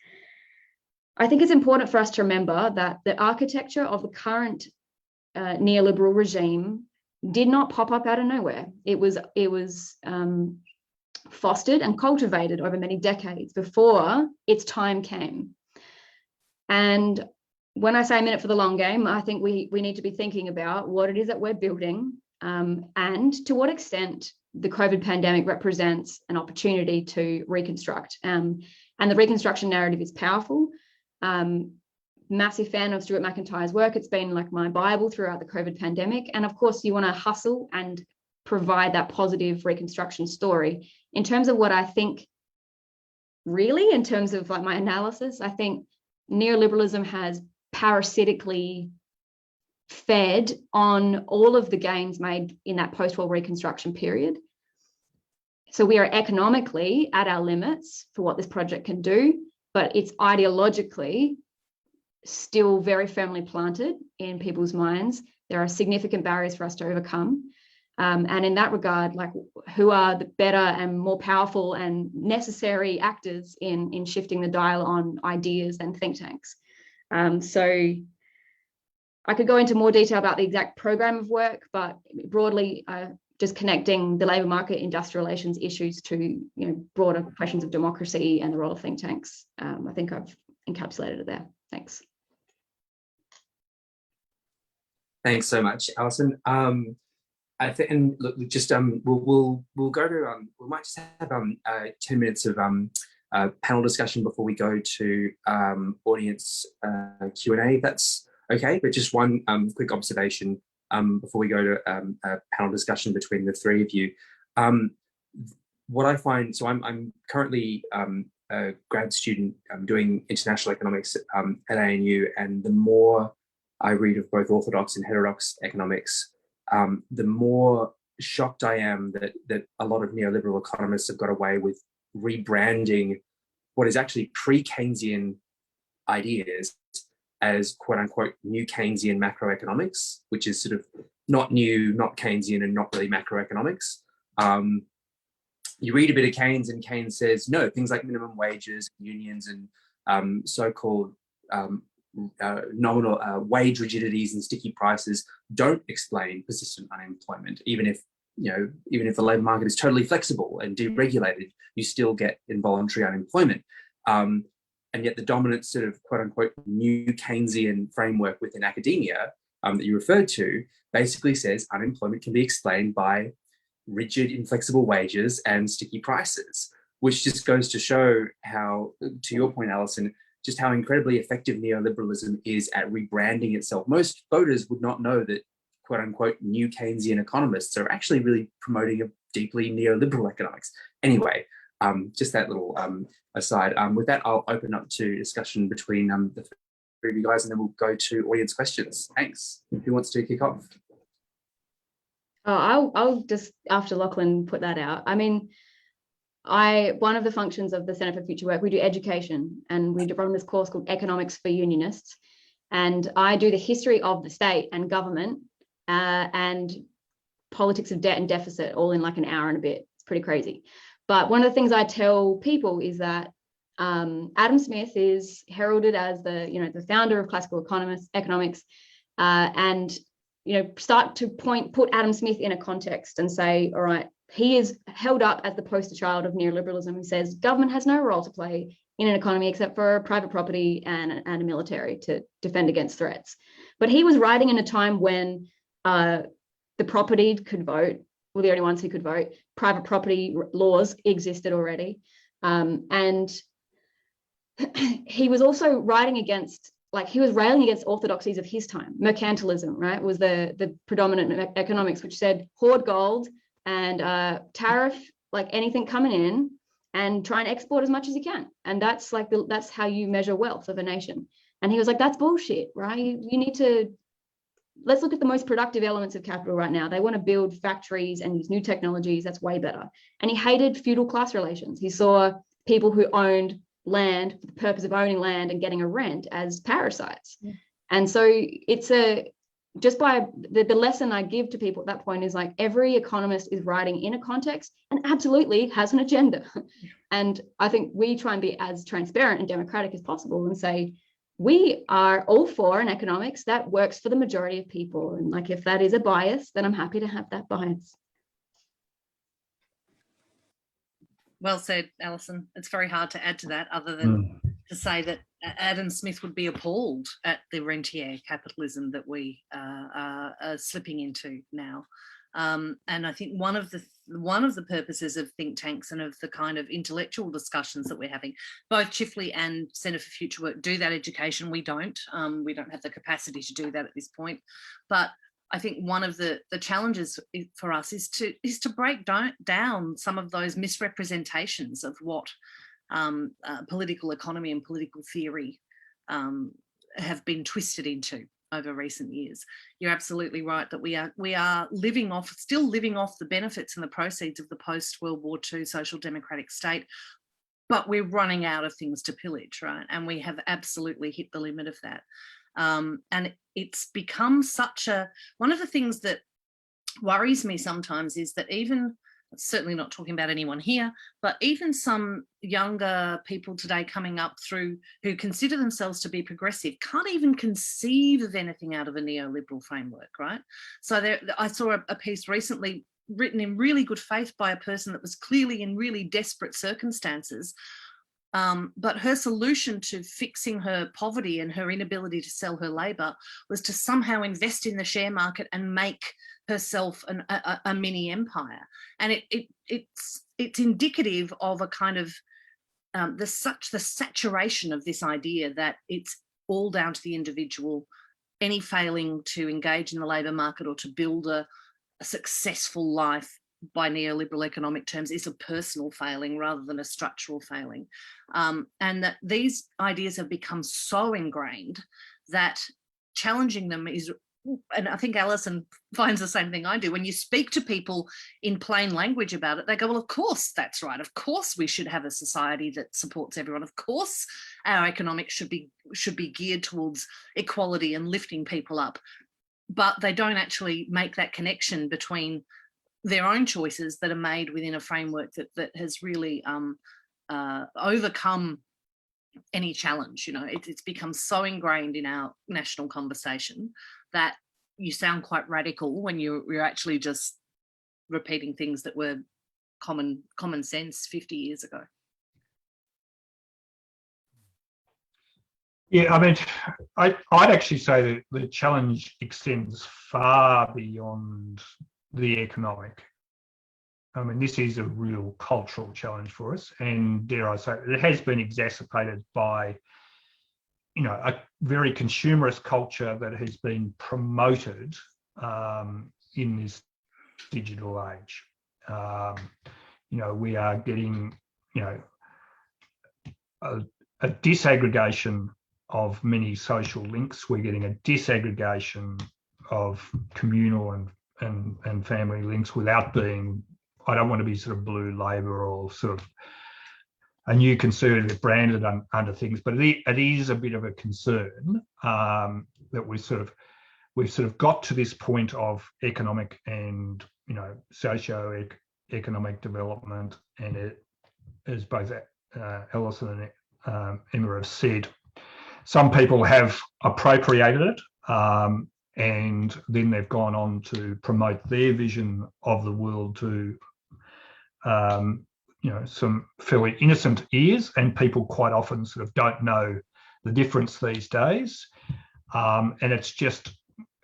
I think it's important for us to remember that the architecture of the current neoliberal regime did not pop up out of nowhere. It was fostered and cultivated over many decades before its time came. And when I say a minute for the long game, I think we need to be thinking about what it is that we're building, and to what extent the COVID pandemic represents an opportunity to reconstruct. And the reconstruction narrative is powerful. Massive fan of Stuart McIntyre's work. It's been like my Bible throughout the COVID pandemic. And of course, you want to hustle and provide that positive reconstruction story. In terms of what I think, really, in terms of like my analysis, I think neoliberalism has parasitically fed on all of the gains made in that post-war reconstruction period. So we are economically at our limits for what this project can do, but it's ideologically still very firmly planted in people's minds. There are significant barriers for us to overcome. And in that regard, like, who are the better and more powerful and necessary actors in shifting the dial on ideas and think tanks? So I could go into more detail about the exact program of work, but broadly, just connecting the labour market, industrial relations issues to broader questions of democracy and the role of think tanks. I think I've encapsulated it there. Thanks. Thanks so much, Alison. I think, and look, just we'll go to we might just have 10 minutes of panel discussion before we go to audience Q&A. That's okay, but just one quick observation before we go to a panel discussion between the three of you. What I find, so I'm currently a grad student doing international economics at ANU, and the more I read of both orthodox and heterodox economics, the more shocked I am that a lot of neoliberal economists have got away with rebranding what is actually pre-Keynesian ideas as quote unquote new Keynesian macroeconomics, which is sort of not new, not Keynesian, and not really macroeconomics. You read a bit of Keynes, and Keynes says, no, things like minimum wages, unions, and so-called nominal wage rigidities and sticky prices don't explain persistent unemployment. Even if the labour market is totally flexible and deregulated, you still get involuntary unemployment. And yet the dominant sort of quote unquote new Keynesian framework within academia that you referred to basically says unemployment can be explained by rigid, inflexible wages and sticky prices, which just goes to show how, to your point, Alison, just how incredibly effective neoliberalism is at rebranding itself. Most voters would not know that quote unquote new Keynesian economists are actually really promoting a deeply neoliberal economics. Anyway, just that little aside. With that, I'll open up to discussion between the three of you guys, and then we'll go to audience questions. Thanks. Who wants to kick off? Oh, I'll just, after Lachlan put that out. I mean, one of the functions of the Centre for Future Work, we do education, and we run this course called Economics for Unionists. And I do the history of the state and government and politics of debt and deficit all in like an hour and a bit. It's pretty crazy. But one of the things I tell people is that Adam Smith is heralded as the founder of classical economics, and start to put Adam Smith in a context and say, all right, he is held up as the poster child of neoliberalism, who says government has no role to play in an economy except for private property and a military to defend against threats. But he was writing in a time when the propertied could vote, were the only ones who could vote. Private property laws existed already. And he was also writing against, he was railing against orthodoxies of his time. Mercantilism, right, was the predominant economics, which said hoard gold and tariff, like anything coming in, and try and export as much as you can. And that's like that's how you measure wealth of a nation. And he was like, that's bullshit, right? You need to, let's look at the most productive elements of capital right now. They want to build factories and use new technologies. That's way better. And he hated feudal class relations. He saw people who owned land for the purpose of owning land and getting a rent as parasites. Yeah. And so it's just by the lesson I give to people at that point is like, every economist is writing in a context and absolutely has an agenda. And I think we try and be as transparent and democratic as possible and say, we are all for an economics that works for the majority of people. And like, if that is a bias, then I'm happy to have that bias. Well said, Alison. It's very hard to add to that other than to say that Adam Smith would be appalled at the rentier capitalism that we are slipping into now. And I think one of the purposes of think tanks and of the kind of intellectual discussions that we're having, both Chifley and Centre for Future Work do that education. We don't have the capacity to do that at this point. But I think one of the challenges for us is to break down some of those misrepresentations of what political economy and political theory have been twisted into over recent years. You're absolutely right that we are still living off the benefits and the proceeds of the post-World War II social democratic state, but we're running out of things to pillage, right? And we have absolutely hit the limit of that. And it's become one of the things that worries me sometimes is that even, certainly not talking about anyone here, but even some younger people today coming up through who consider themselves to be progressive can't even conceive of anything out of a neoliberal framework, right? So I saw a piece recently written in really good faith by a person that was clearly in really desperate circumstances, but her solution to fixing her poverty and her inability to sell her labour was to somehow invest in the share market and make herself a mini empire. And it's indicative of a kind of the saturation of this idea that it's all down to the individual. Any failing to engage in the labour market or to build a successful life by neoliberal economic terms is a personal failing rather than a structural failing. And that these ideas have become so ingrained that challenging them is, and I think Alison finds the same thing I do, when you speak to people in plain language about it, they go, well, of course that's right. Of course we should have a society that supports everyone. Of course our economics should be geared towards equality and lifting people up. But they don't actually make that connection between their own choices that are made within a framework that has really overcome any challenge. You know, it's become so ingrained in our national conversation that you sound quite radical when you're actually just repeating things that were common sense 50 years ago. Yeah, I mean, I'd actually say that the challenge extends far beyond the economic. I mean, this is a real cultural challenge for us, and dare I say, it has been exacerbated by, you know, a very consumerist culture that has been promoted in this digital age. You know, we are getting, you know, a disaggregation of many social links. We're getting a disaggregation of communal and family links without being, I don't want to be sort of blue Labor or sort of a new conservative branded under things, but it is a bit of a concern that we've sort of got to this point of economic and, you know, socio-economic development, and it, as both Alison and Emma have said, some people have appropriated it and then they've gone on to promote their vision of the world to you know, some fairly innocent ears, and people quite often sort of don't know the difference these days, and it's just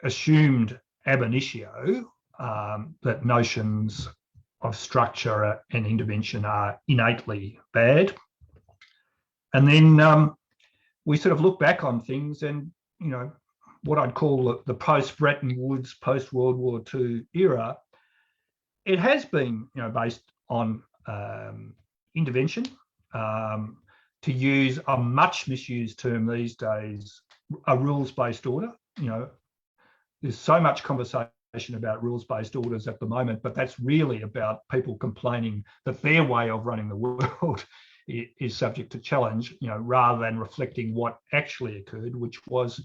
assumed ab initio that notions of structure and intervention are innately bad, and then we sort of look back on things and, you know, what I'd call the post-Bretton Woods, post-World War II era, it has been, you know, based on, intervention, to use a much misused term these days, a rules-based order. There's so much conversation about rules-based orders at the moment, but that's really about people complaining that their way of running the world is subject to challenge, rather than reflecting what actually occurred, which was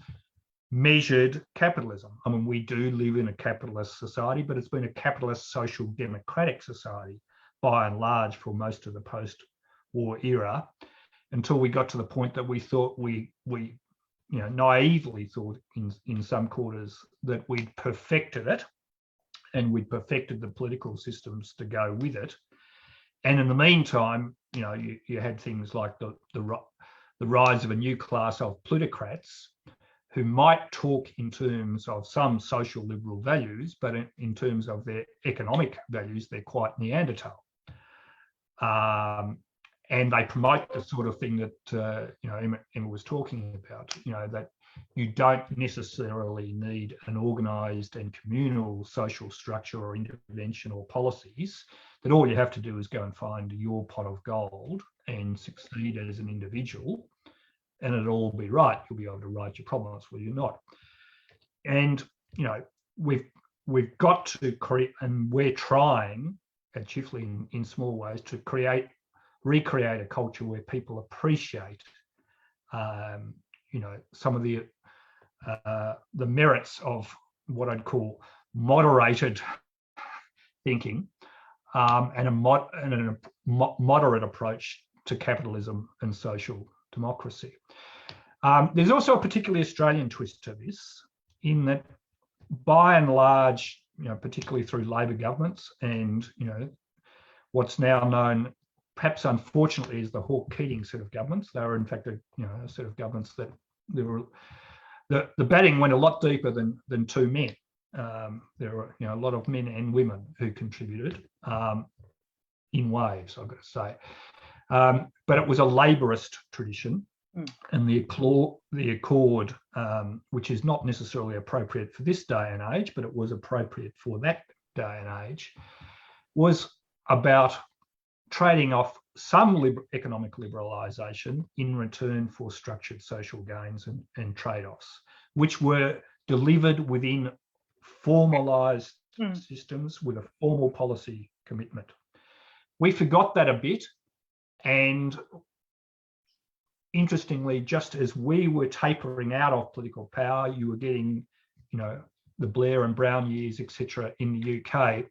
measured capitalism. I mean, we do live in a capitalist society, but it's been a capitalist social democratic society by and large for most of the post-war era, until we got to the point that we thought we naively thought in some quarters that we'd perfected it, and we'd perfected the political systems to go with it. And in the meantime, you had things like the rise of a new class of plutocrats who might talk in terms of some social liberal values, but in terms of their economic values, they're quite Neanderthal. And they promote the sort of thing that Emma was talking about, that you don't necessarily need an organised and communal social structure or intervention or policies, that all you have to do is go and find your pot of gold and succeed as an individual, and it'll all be right. You'll be able to right your problems, well, you're not. And, we've got to create, and we're trying at Chifley in small ways to recreate a culture where people appreciate, some of the merits of what I'd call moderated thinking, and a moderate approach to capitalism and social democracy. There's also a particularly Australian twist to this, in that by and large, particularly through Labor governments and, what's now known, perhaps unfortunately, as the Hawke-Keating set of governments. They were in fact a set of governments that the batting went a lot deeper than two men. There were a lot of men and women who contributed in waves, I've got to say. But it was a labourist tradition, and the accord, which is not necessarily appropriate for this day and age, but it was appropriate for that day and age, was about trading off some economic liberalisation in return for structured social gains and trade-offs, which were delivered within formalised systems with a formal policy commitment. We forgot that a bit, and interestingly, just as we were tapering out of political power, you were getting, the Blair and Brown years, etc., in the UK,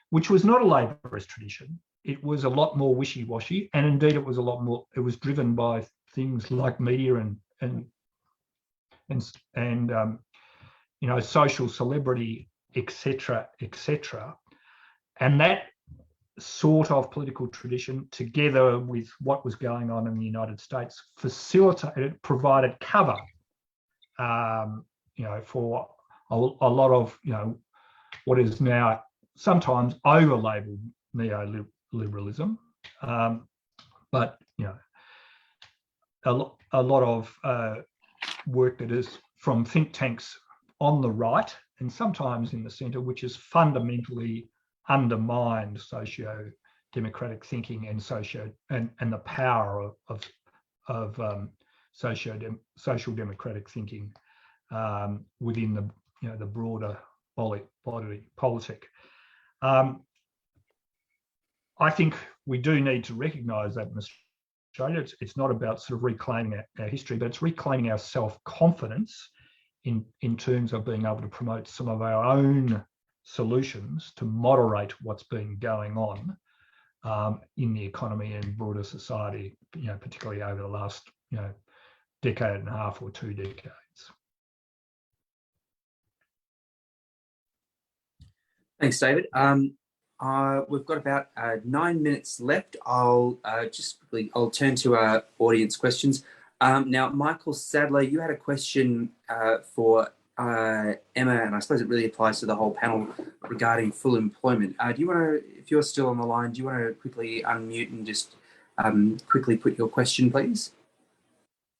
which was not a labourist tradition. It was a lot more wishy-washy, and indeed it was a lot more. It was driven by things like media and social celebrity, etc., etc. And that sort of political tradition, together with what was going on in the United States, provided cover, for a lot of what is now sometimes over-labelled neoliberalism, but a lot of work that is from think tanks on the right and sometimes in the centre, which has fundamentally undermined socio-democratic thinking and the power of social democratic thinking within the broader body politic. I think we do need to recognise that in Australia. It's not about sort of reclaiming our history, but it's reclaiming our self-confidence in terms of being able to promote some of our own solutions to moderate what's been going on in the economy and broader society, particularly over the last decade and a half or 2 decades. Thanks, David. We've got about 9 minutes left. I'll turn to our audience questions. Now, Michael Sadler, you had a question for Emma, and I suppose it really applies to the whole panel regarding full employment. Do you want to, if you're still on the line, do you want to quickly unmute and just quickly put your question, please?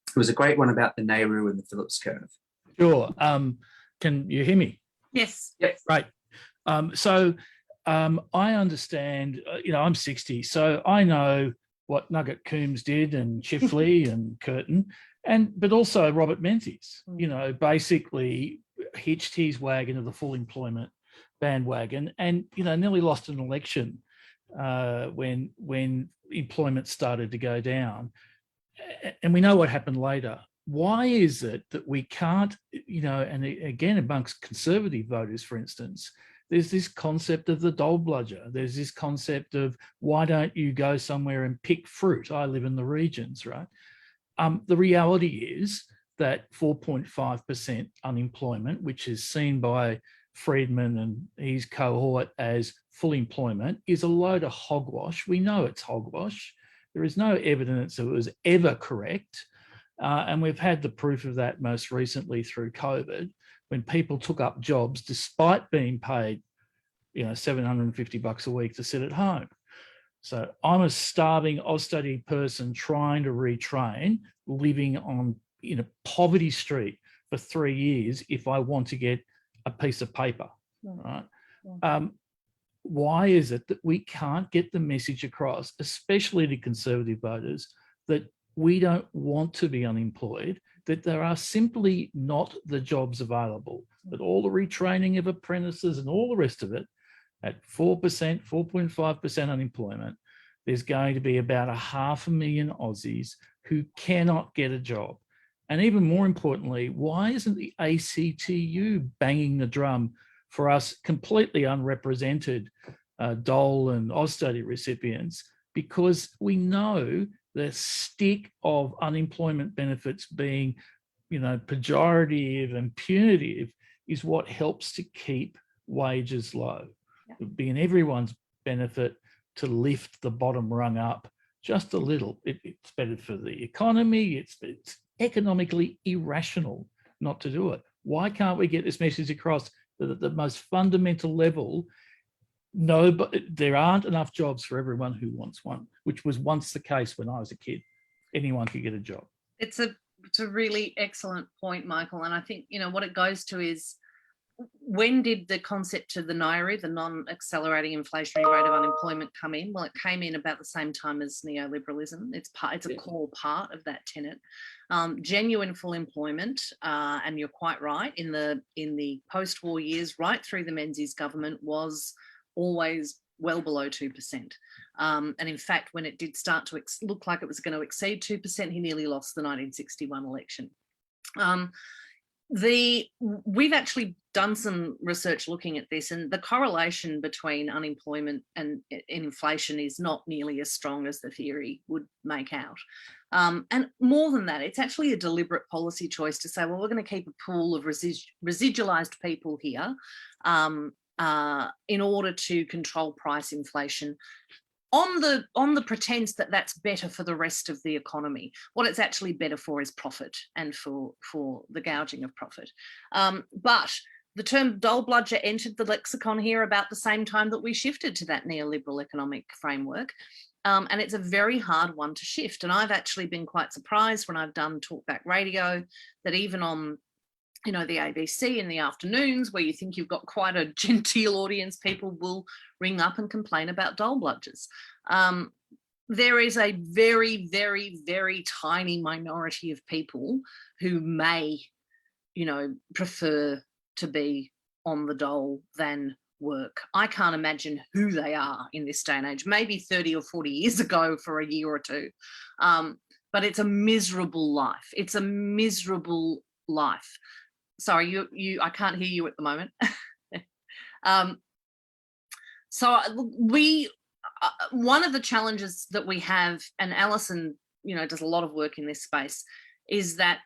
It was a great one about the Nehru and the Phillips curve. Sure. Can you hear me? Yes. Yep. Right. I understand, I'm 60, so I know what Nugget Coombs did and Chifley and Curtin, but also Robert Menzies, basically hitched his wagon to the full employment bandwagon and, nearly lost an election when employment started to go down. And we know what happened later. Why is it that we can't, and again, amongst conservative voters, for instance, there's this concept of the Dole Bludger. There's this concept of why don't you go somewhere and pick fruit? I live in the regions, right? The reality is that 4.5% unemployment, which is seen by Friedman and his cohort as full employment, is a load of hogwash. We know it's hogwash. There is no evidence that it was ever correct. And we've had the proof of that most recently through COVID, when people took up jobs despite being paid, $750 a week to sit at home. So I'm a starving Australian person trying to retrain, living in a poverty street for 3 years if I want to get a piece of paper, right? Why is it that we can't get the message across, especially to conservative voters, that we don't want to be unemployed, that there are simply not the jobs available, that all the retraining of apprentices and all the rest of it, at 4%, 4.5% unemployment, there's going to be about 500,000 Aussies who cannot get a job. And even more importantly, why isn't the ACTU banging the drum for us completely unrepresented Dole and Austudy recipients? Because we know the stick of unemployment benefits being, pejorative and punitive is what helps to keep wages low. It would be in everyone's benefit to lift the bottom rung up just a little. It's better for the economy. It's economically irrational not to do it. Why can't we get this message across that at the most fundamental level, no, but there aren't enough jobs for everyone who wants one, which was once the case when I was a kid. Anyone could get a job. It's a really excellent point, Michael. And I think, what it goes to is, when did the concept of the NIRE, the non-accelerating inflationary rate of unemployment, come in? Well, it came in about the same time as neoliberalism. It's a core part of that tenet. Genuine full employment, and you're quite right, in the post-war years, right through the Menzies government, was always well below 2%. And in fact, when it did start to look like it was going to exceed 2%, he nearly lost the 1961 election. We've actually done some research looking at this, and the correlation between unemployment and inflation is not nearly as strong as the theory would make out. And more than that, it's actually a deliberate policy choice to say, well, we're going to keep a pool of residualized people here in order to control price inflation, on the pretense that that's better for the rest of the economy. What it's actually better for is profit, and for the gouging of profit. But the term Dole Bludger entered the lexicon here about the same time that we shifted to that neoliberal economic framework. And it's a very hard one to shift. And I've actually been quite surprised when I've done talkback radio that even on the ABC in the afternoons, where you think you've got quite a genteel audience, people will ring up and complain about Dole Bludgers. There is a very, very, very tiny minority of people who may, prefer to be on the dole than work. I can't imagine who they are in this day and age, maybe 30 or 40 years ago for a year or two. But it's a miserable life. It's a miserable life. Sorry, I can't hear you at the moment. So one of the challenges that we have, and Alison, does a lot of work in this space, is that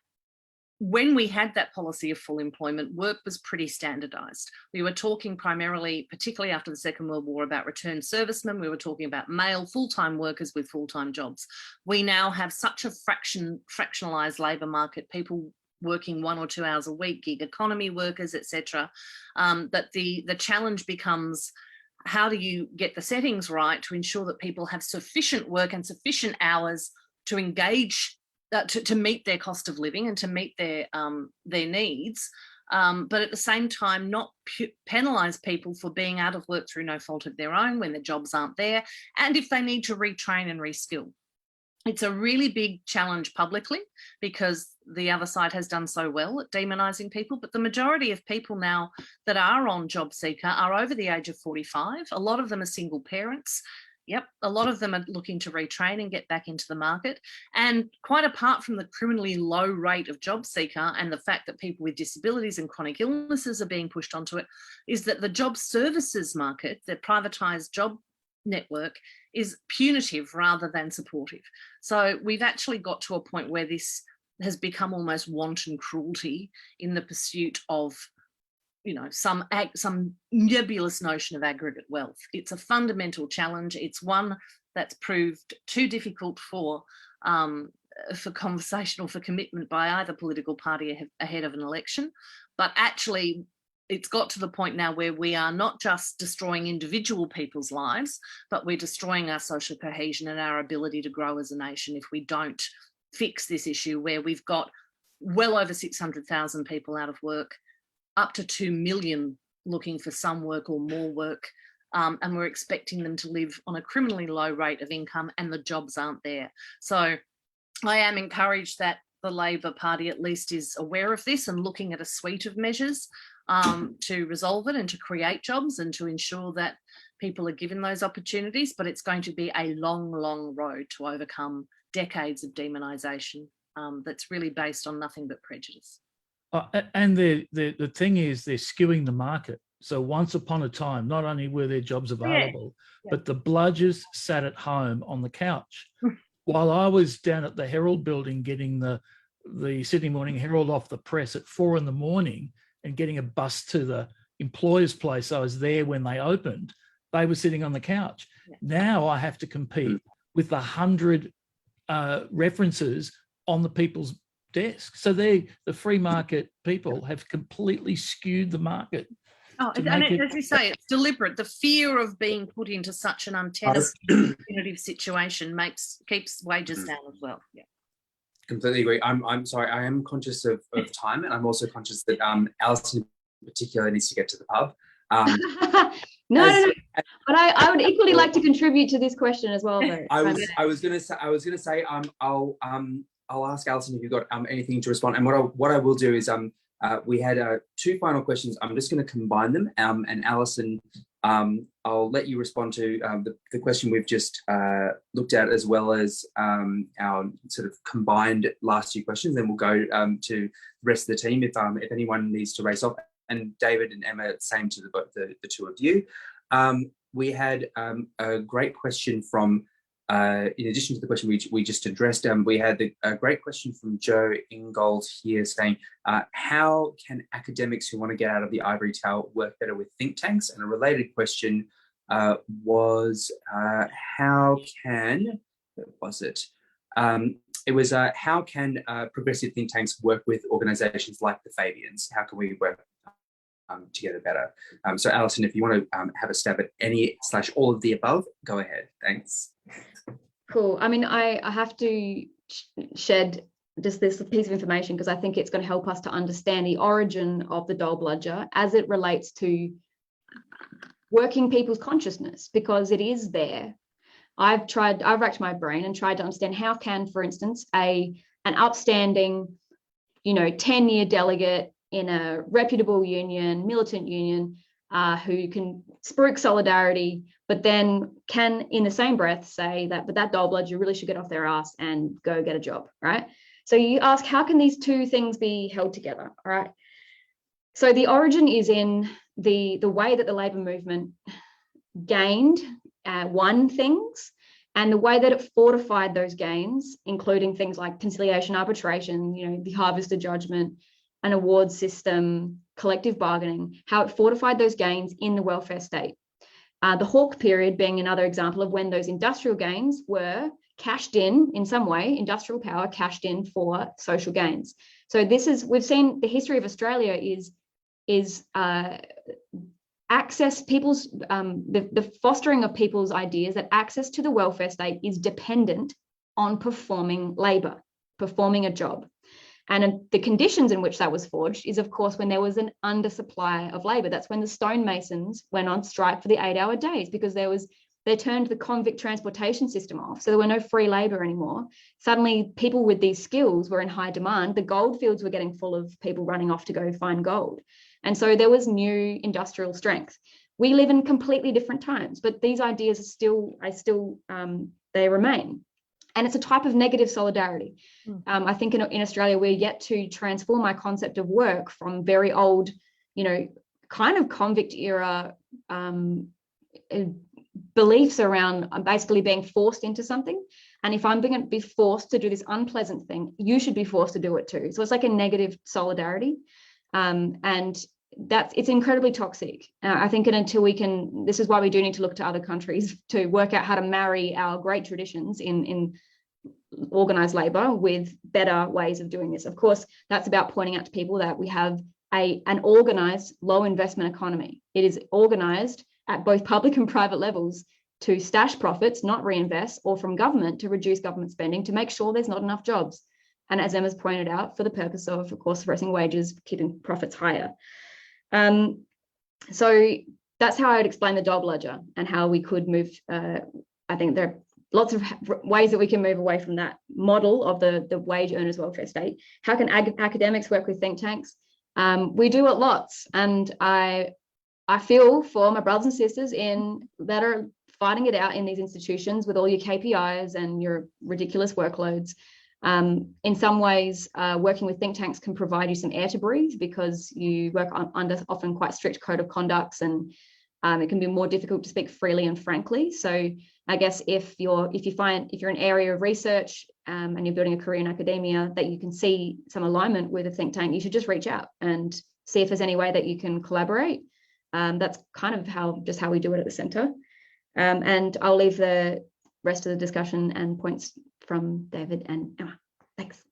when we had that policy of full employment, work was pretty standardized. We were talking primarily, particularly after the Second World War, about returned servicemen. We were talking about male full-time workers with full-time jobs. We now have such a fractionalized labour market, people working 1 or 2 hours a week, gig economy workers, etc., that the challenge becomes, how do you get the settings right to ensure that people have sufficient work and sufficient hours to engage, to meet their cost of living and to meet their needs, but at the same time not penalise people for being out of work through no fault of their own when their jobs aren't there, and if they need to retrain and reskill. It's a really big challenge publicly because the other side has done so well at demonising people, but the majority of people now that are on Job Seeker are over the age of 45. A lot of them are single parents. Yep, a lot of them are looking to retrain and get back into the market. And quite apart from the criminally low rate of Job Seeker and the fact that people with disabilities and chronic illnesses are being pushed onto it, is that the job services market, the privatised job network, is punitive rather than supportive. So we've actually got to a point where this has become almost wanton cruelty in the pursuit of, you know, some nebulous notion of aggregate wealth. It's a fundamental challenge. It's one that's proved too difficult for conversation or for commitment by either political party ahead of an election. But actually, it's got to the point now where we are not just destroying individual people's lives, but we're destroying our social cohesion and our ability to grow as a nation if we don't fix this issue, where we've got well over 600,000 people out of work, up to 2 million looking for some work or more work, and we're expecting them to live on a criminally low rate of income, and the jobs aren't there. So I am encouraged that the Labor Party at least is aware of this and looking at a suite of measures to resolve it and to create jobs and to ensure that people are given those opportunities. But it's going to be a long, long road to overcome decades of demonisation that's really based on nothing but prejudice. And the thing is, they're skewing the market. So once upon a time, not only were there jobs available, but the bludgers sat at home on the couch. While I was down at the Herald building getting the Sydney Morning Herald off the press at 4 a.m. and getting a bus to the employer's place, I was there when they opened, they were sitting on the couch. Now I have to compete with 100 references on the people's desk. So the free market people have completely skewed the market. Oh, and as you say, it's deliberate. The fear of being put into such an untenable, punitive situation keeps wages down as well. Yeah, completely agree. I'm sorry. I am conscious of time, and I'm also conscious that Alison in particular needs to get to the pub. No. But I would equally like to contribute to this question as well, though. I was going to say I'll ask Alison if you've got anything to respond. And what I will do is we had 2 final questions. I'm just going to combine them. And Alison, I'll let you respond to the question we've just looked at, as well as our sort of combined last 2 questions. Then we'll go to the rest of the team if anyone needs to race off. And David and Emma, same to the 2 of you. We had a great question from, in addition to the question we just addressed, we had a great question from Joe Ingold here saying, how can academics who want to get out of the ivory tower work better with think tanks? And a related question was, how can progressive think tanks work with organisations like the Fabians? How can we work together better? So Alison, if you want to have a stab at any / all of the above, go ahead. Thanks. Cool. I mean, I have to shed just this piece of information because I think it's going to help us to understand the origin of the Dole Blood jar as it relates to working people's consciousness, because it is there. I've racked my brain and tried to understand how can, for instance, an upstanding, 10-year delegate in a reputable union, militant union, who can spruik solidarity, but then can, in the same breath, say that, but that Dole Blood, you really should get off their ass and go get a job, right? So you ask, how can these 2 things be held together, all right? So the origin is in the way that the Labor movement gained, won things, and the way that it fortified those gains, including things like conciliation, arbitration, the harvester judgment, an award system, collective bargaining, how it fortified those gains in the welfare state. The Hawke period being another example of when those industrial gains were cashed in some way, industrial power cashed in for social gains. So we've seen the history of Australia is access people's, the fostering of people's ideas that access to the welfare state is dependent on performing labour, performing a job. And the conditions in which that was forged is, of course, when there was an undersupply of labour. That's when the stonemasons went on strike for the 8-hour days, because there was they turned the convict transportation system off. So there were no free labor anymore. Suddenly people with these skills were in high demand. The gold fields were getting full of people running off to go find gold. And so there was new industrial strength. We live in completely different times, but these ideas are they remain. And it's a type of negative solidarity. I think in Australia, we're yet to transform our concept of work from very old, kind of convict era beliefs around basically being forced into something. And if I'm going to be forced to do this unpleasant thing, you should be forced to do it too. So it's like a negative solidarity. And it's incredibly toxic. I think until we can, this is why we do need to look to other countries to work out how to marry our great traditions in organized labor with better ways of doing this. Of course, that's about pointing out to people that we have an organized low investment economy. It is organized at both public and private levels to stash profits, not reinvest, or from government to reduce government spending to make sure there's not enough jobs. And as Emma's pointed out, for the purpose of course, suppressing wages, keeping profits higher. So that's how I'd explain the Dole Blood and how we could move. I think there are lots of ways that we can move away from that model of the wage earners welfare state. How can academics work with think tanks? We do it lots, and I feel for my brothers and sisters that are fighting it out in these institutions with all your KPIs and your ridiculous workloads. In some ways, working with think tanks can provide you some air to breathe because you work under often quite strict code of conducts, and it can be more difficult to speak freely and frankly. So I guess if you're an area of research and you're building a career in academia that you can see some alignment with a think tank, you should just reach out and see if there's any way that you can collaborate. That's kind of how we do it at the centre. And I'll leave the rest of the discussion and points from David and Emma. Thanks.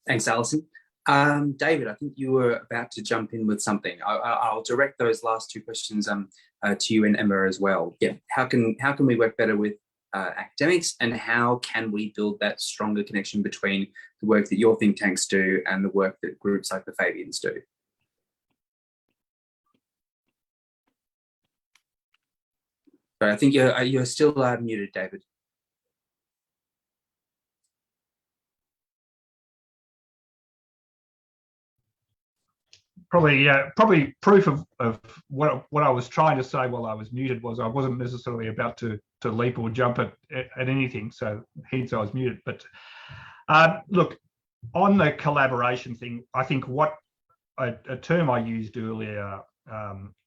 Thanks, Alison. David, I think you were about to jump in with something. I'll direct those last two questions to you and Emma as well. Yeah, how can we work better with academics, and how can we build that stronger connection between the work that your think tanks do and the work that groups like the Fabians do? But I think you're still muted, David. Probably proof of what I was trying to say while I was muted was I wasn't necessarily about to leap or jump at anything, so hence I was muted. But look, on the collaboration thing, I think what a term I used earlier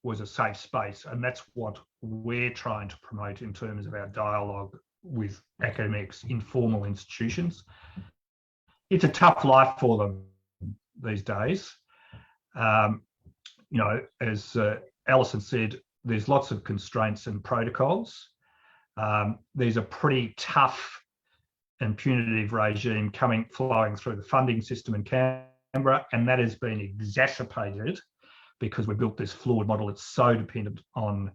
was a safe space, and that's what we're trying to promote in terms of our dialogue with academics in formal institutions. It's a tough life for them these days. As Alison said, there's lots of constraints and protocols. There's a pretty tough and punitive regime flowing through the funding system in Canberra, and that has been exacerbated because we built this flawed model. It's so dependent on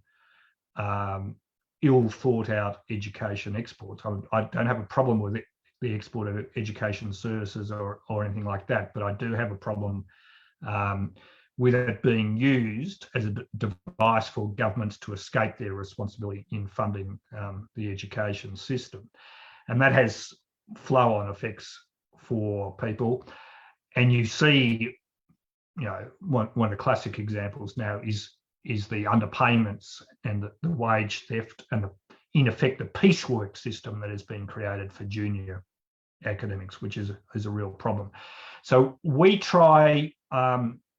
ill thought out education exports. I don't have a problem with the export of education services or anything like that, but I do have a problem with it being used as a device for governments to escape their responsibility in funding the education system. And that has flow-on effects for people. And you see, one of the classic examples now is the underpayments and the wage theft and in effect the piecework system that has been created for junior academics, which is a real problem. So we try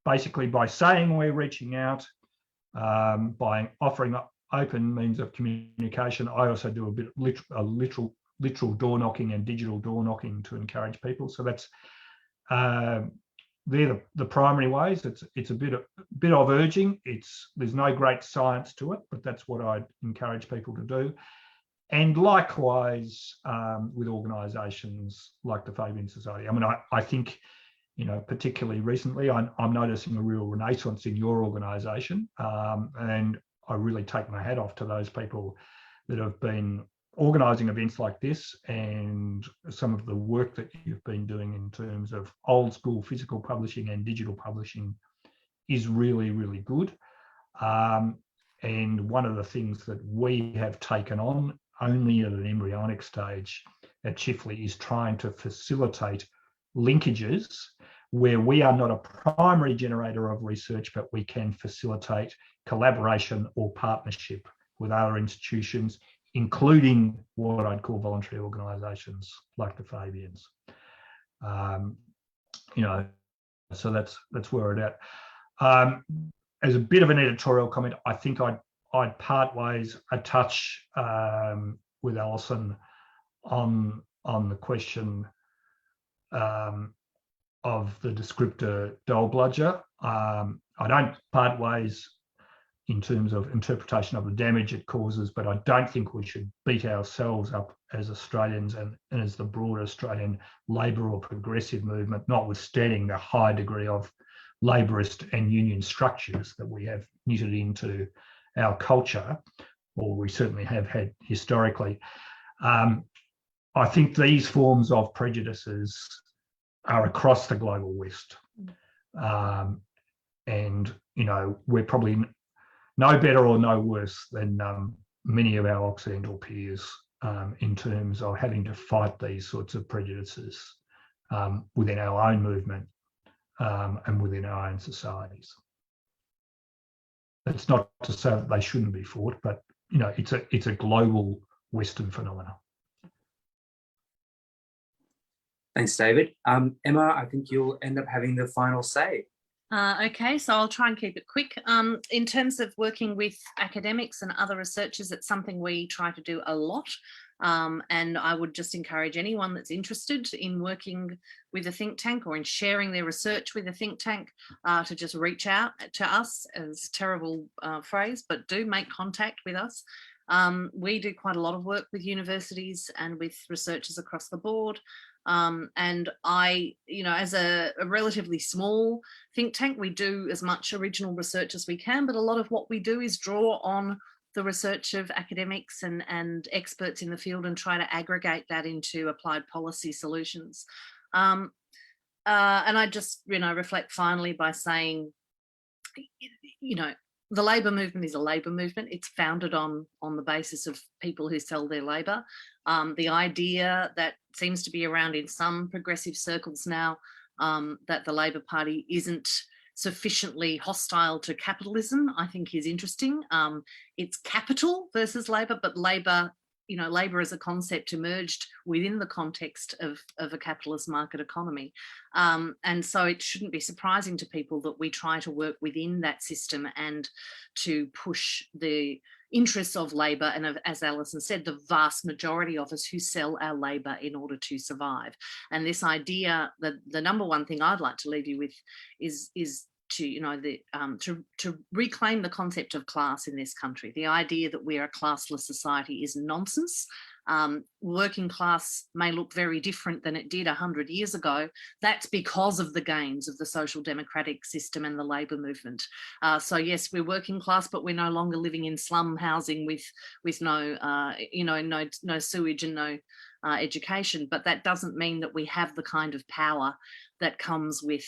basically by saying we're reaching out, by offering open means of communication. I also do a literal door knocking and digital door knocking to encourage people. So that's they're the primary ways. It's a bit of urging. There's no great science to it, but that's what I'd encourage people to do. And likewise with organisations like the Fabian Society. I mean, I think, particularly recently, I'm noticing a real renaissance in your organisation, and I really take my hat off to those people that have been organising events like this, and some of the work that you've been doing in terms of old school physical publishing and digital publishing is really, really good. And one of the things that we have taken on only at an embryonic stage at Chifley is trying to facilitate linkages where we are not a primary generator of research, but we can facilitate collaboration or partnership with other institutions, including what I'd call voluntary organisations like the Fabians. You know, so that's where we're at. As a bit of an editorial comment, I think I'd part ways a touch with Alison on the question of the descriptor Dole Blood. I don't part ways in terms of interpretation of the damage it causes, but I don't think we should beat ourselves up as Australians and as the broader Australian Labor or progressive movement, notwithstanding the high degree of labourist and union structures that we have knitted into our culture, or we certainly have had historically. I think these forms of prejudices are across the global West. And, you know, we're probably no better or no worse than many of our Occidental peers in terms of having to fight these sorts of prejudices within our own movement and within our own societies. It's not to say that they shouldn't be fought, but, you know, it's a global Western phenomenon. Thanks, David. Emma, I think you'll end up having the final say. Okay, so I'll try and keep it quick. In terms of working with academics and other researchers, it's something we try to do a lot. And I would just encourage anyone that's interested in working with a think tank or in sharing their research with a think tank to just reach out to us, as terrible phrase, but do make contact with us. We do quite a lot of work with universities and with researchers across the board. And I, you know, as a relatively small think tank, we do as much original research as we can, but a lot of what we do is draw on the research of academics and experts in the field and try to aggregate that into applied policy solutions. And I just, you know, reflect finally by saying, you know, the labour movement is a labour movement. It's founded on the basis of people who sell their labour. The idea that seems to be around in some progressive circles now, that the Labor Party isn't sufficiently hostile to capitalism, I think is interesting. It's capital versus labour, but labour, you know, labour as a concept emerged within the context of a capitalist market economy. And so it shouldn't be surprising to people that we try to work within that system and to push the interests of labour and, of, as Alison said, the vast majority of us who sell our labour in order to survive. And this idea, that the number one thing I'd like to leave you with is to, you know, to reclaim the concept of class in this country. The idea that we're a classless society is nonsense. Working class may look very different than it did 100 years ago. That's because of the gains of the social democratic system and the labour movement. So yes, we're working class, but we're no longer living in slum housing with no, you know, no sewage and no education. But that doesn't mean that we have the kind of power that comes with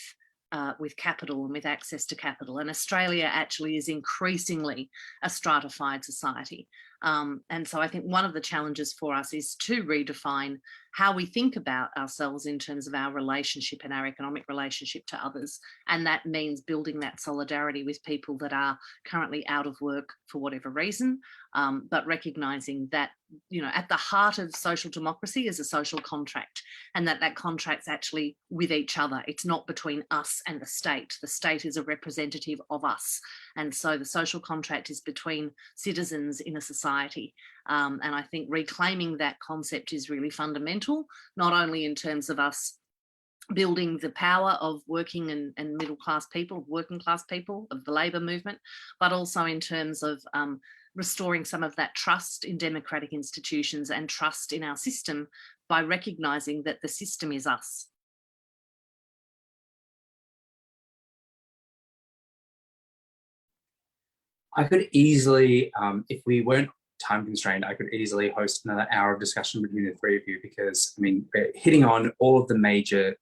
capital and with access to capital. And Australia actually is increasingly a stratified society. And so I think one of the challenges for us is to redefine how we think about ourselves in terms of our relationship and our economic relationship to others. And that means building that solidarity with people that are currently out of work for whatever reason, but recognising that, you know, at the heart of social democracy is a social contract, and that contract's actually with each other. It's not between us and the state. The state is a representative of us. And so the social contract is between citizens in a society. And I think reclaiming that concept is really fundamental, not only in terms of us building the power of working and middle class people, working class people of the labour movement, but also in terms of restoring some of that trust in democratic institutions and trust in our system by recognising that the system is us. I could easily, if we weren't time constrained, I could easily host another hour of discussion between the three of you, because I mean, we're hitting on all of the major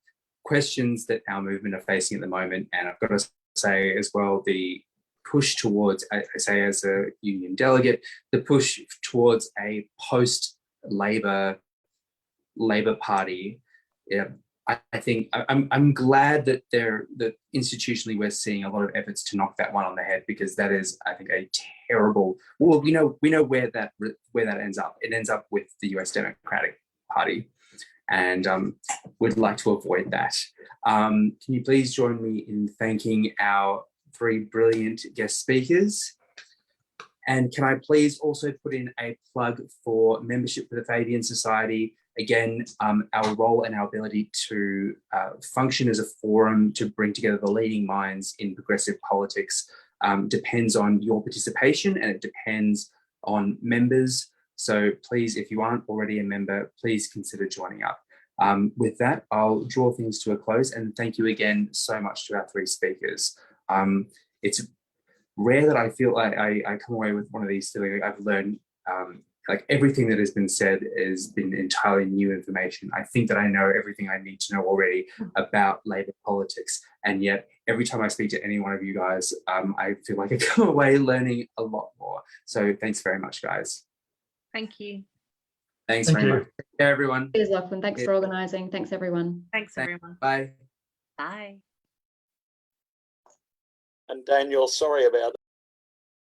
questions that our movement are facing at the moment. And I've got to say as well, the push towards, I say as a union delegate, the push towards a post-Labor Party. Yeah, I think I'm glad that that institutionally we're seeing a lot of efforts to knock that one on the head, because that is, I think, a terrible. Well, we know where that ends up. It ends up with the US Democratic Party, and we'd like to avoid that. Can you please join me in thanking our 3 brilliant guest speakers? And can I please also put in a plug for membership for the Fabian Society? Again, our role and our ability to function as a forum to bring together the leading minds in progressive politics depends on your participation, and it depends on members. So please, if you aren't already a member, please consider joining up. With that, I'll draw things to a close, and thank you again so much to our 3 speakers. It's rare that I feel like I come away with one of these feeling I've learned like everything that has been said has been entirely new information. I think that I know everything I need to know already about Labor politics, and yet every time I speak to any one of you guys, I feel like I come away learning a lot more. So thanks very much, guys. Thank you. Thanks very much. Take care, everyone. Cheers, Lachlan. Thanks for organising. Thanks, everyone. Thanks, everyone. Bye. Bye. And Daniel, sorry about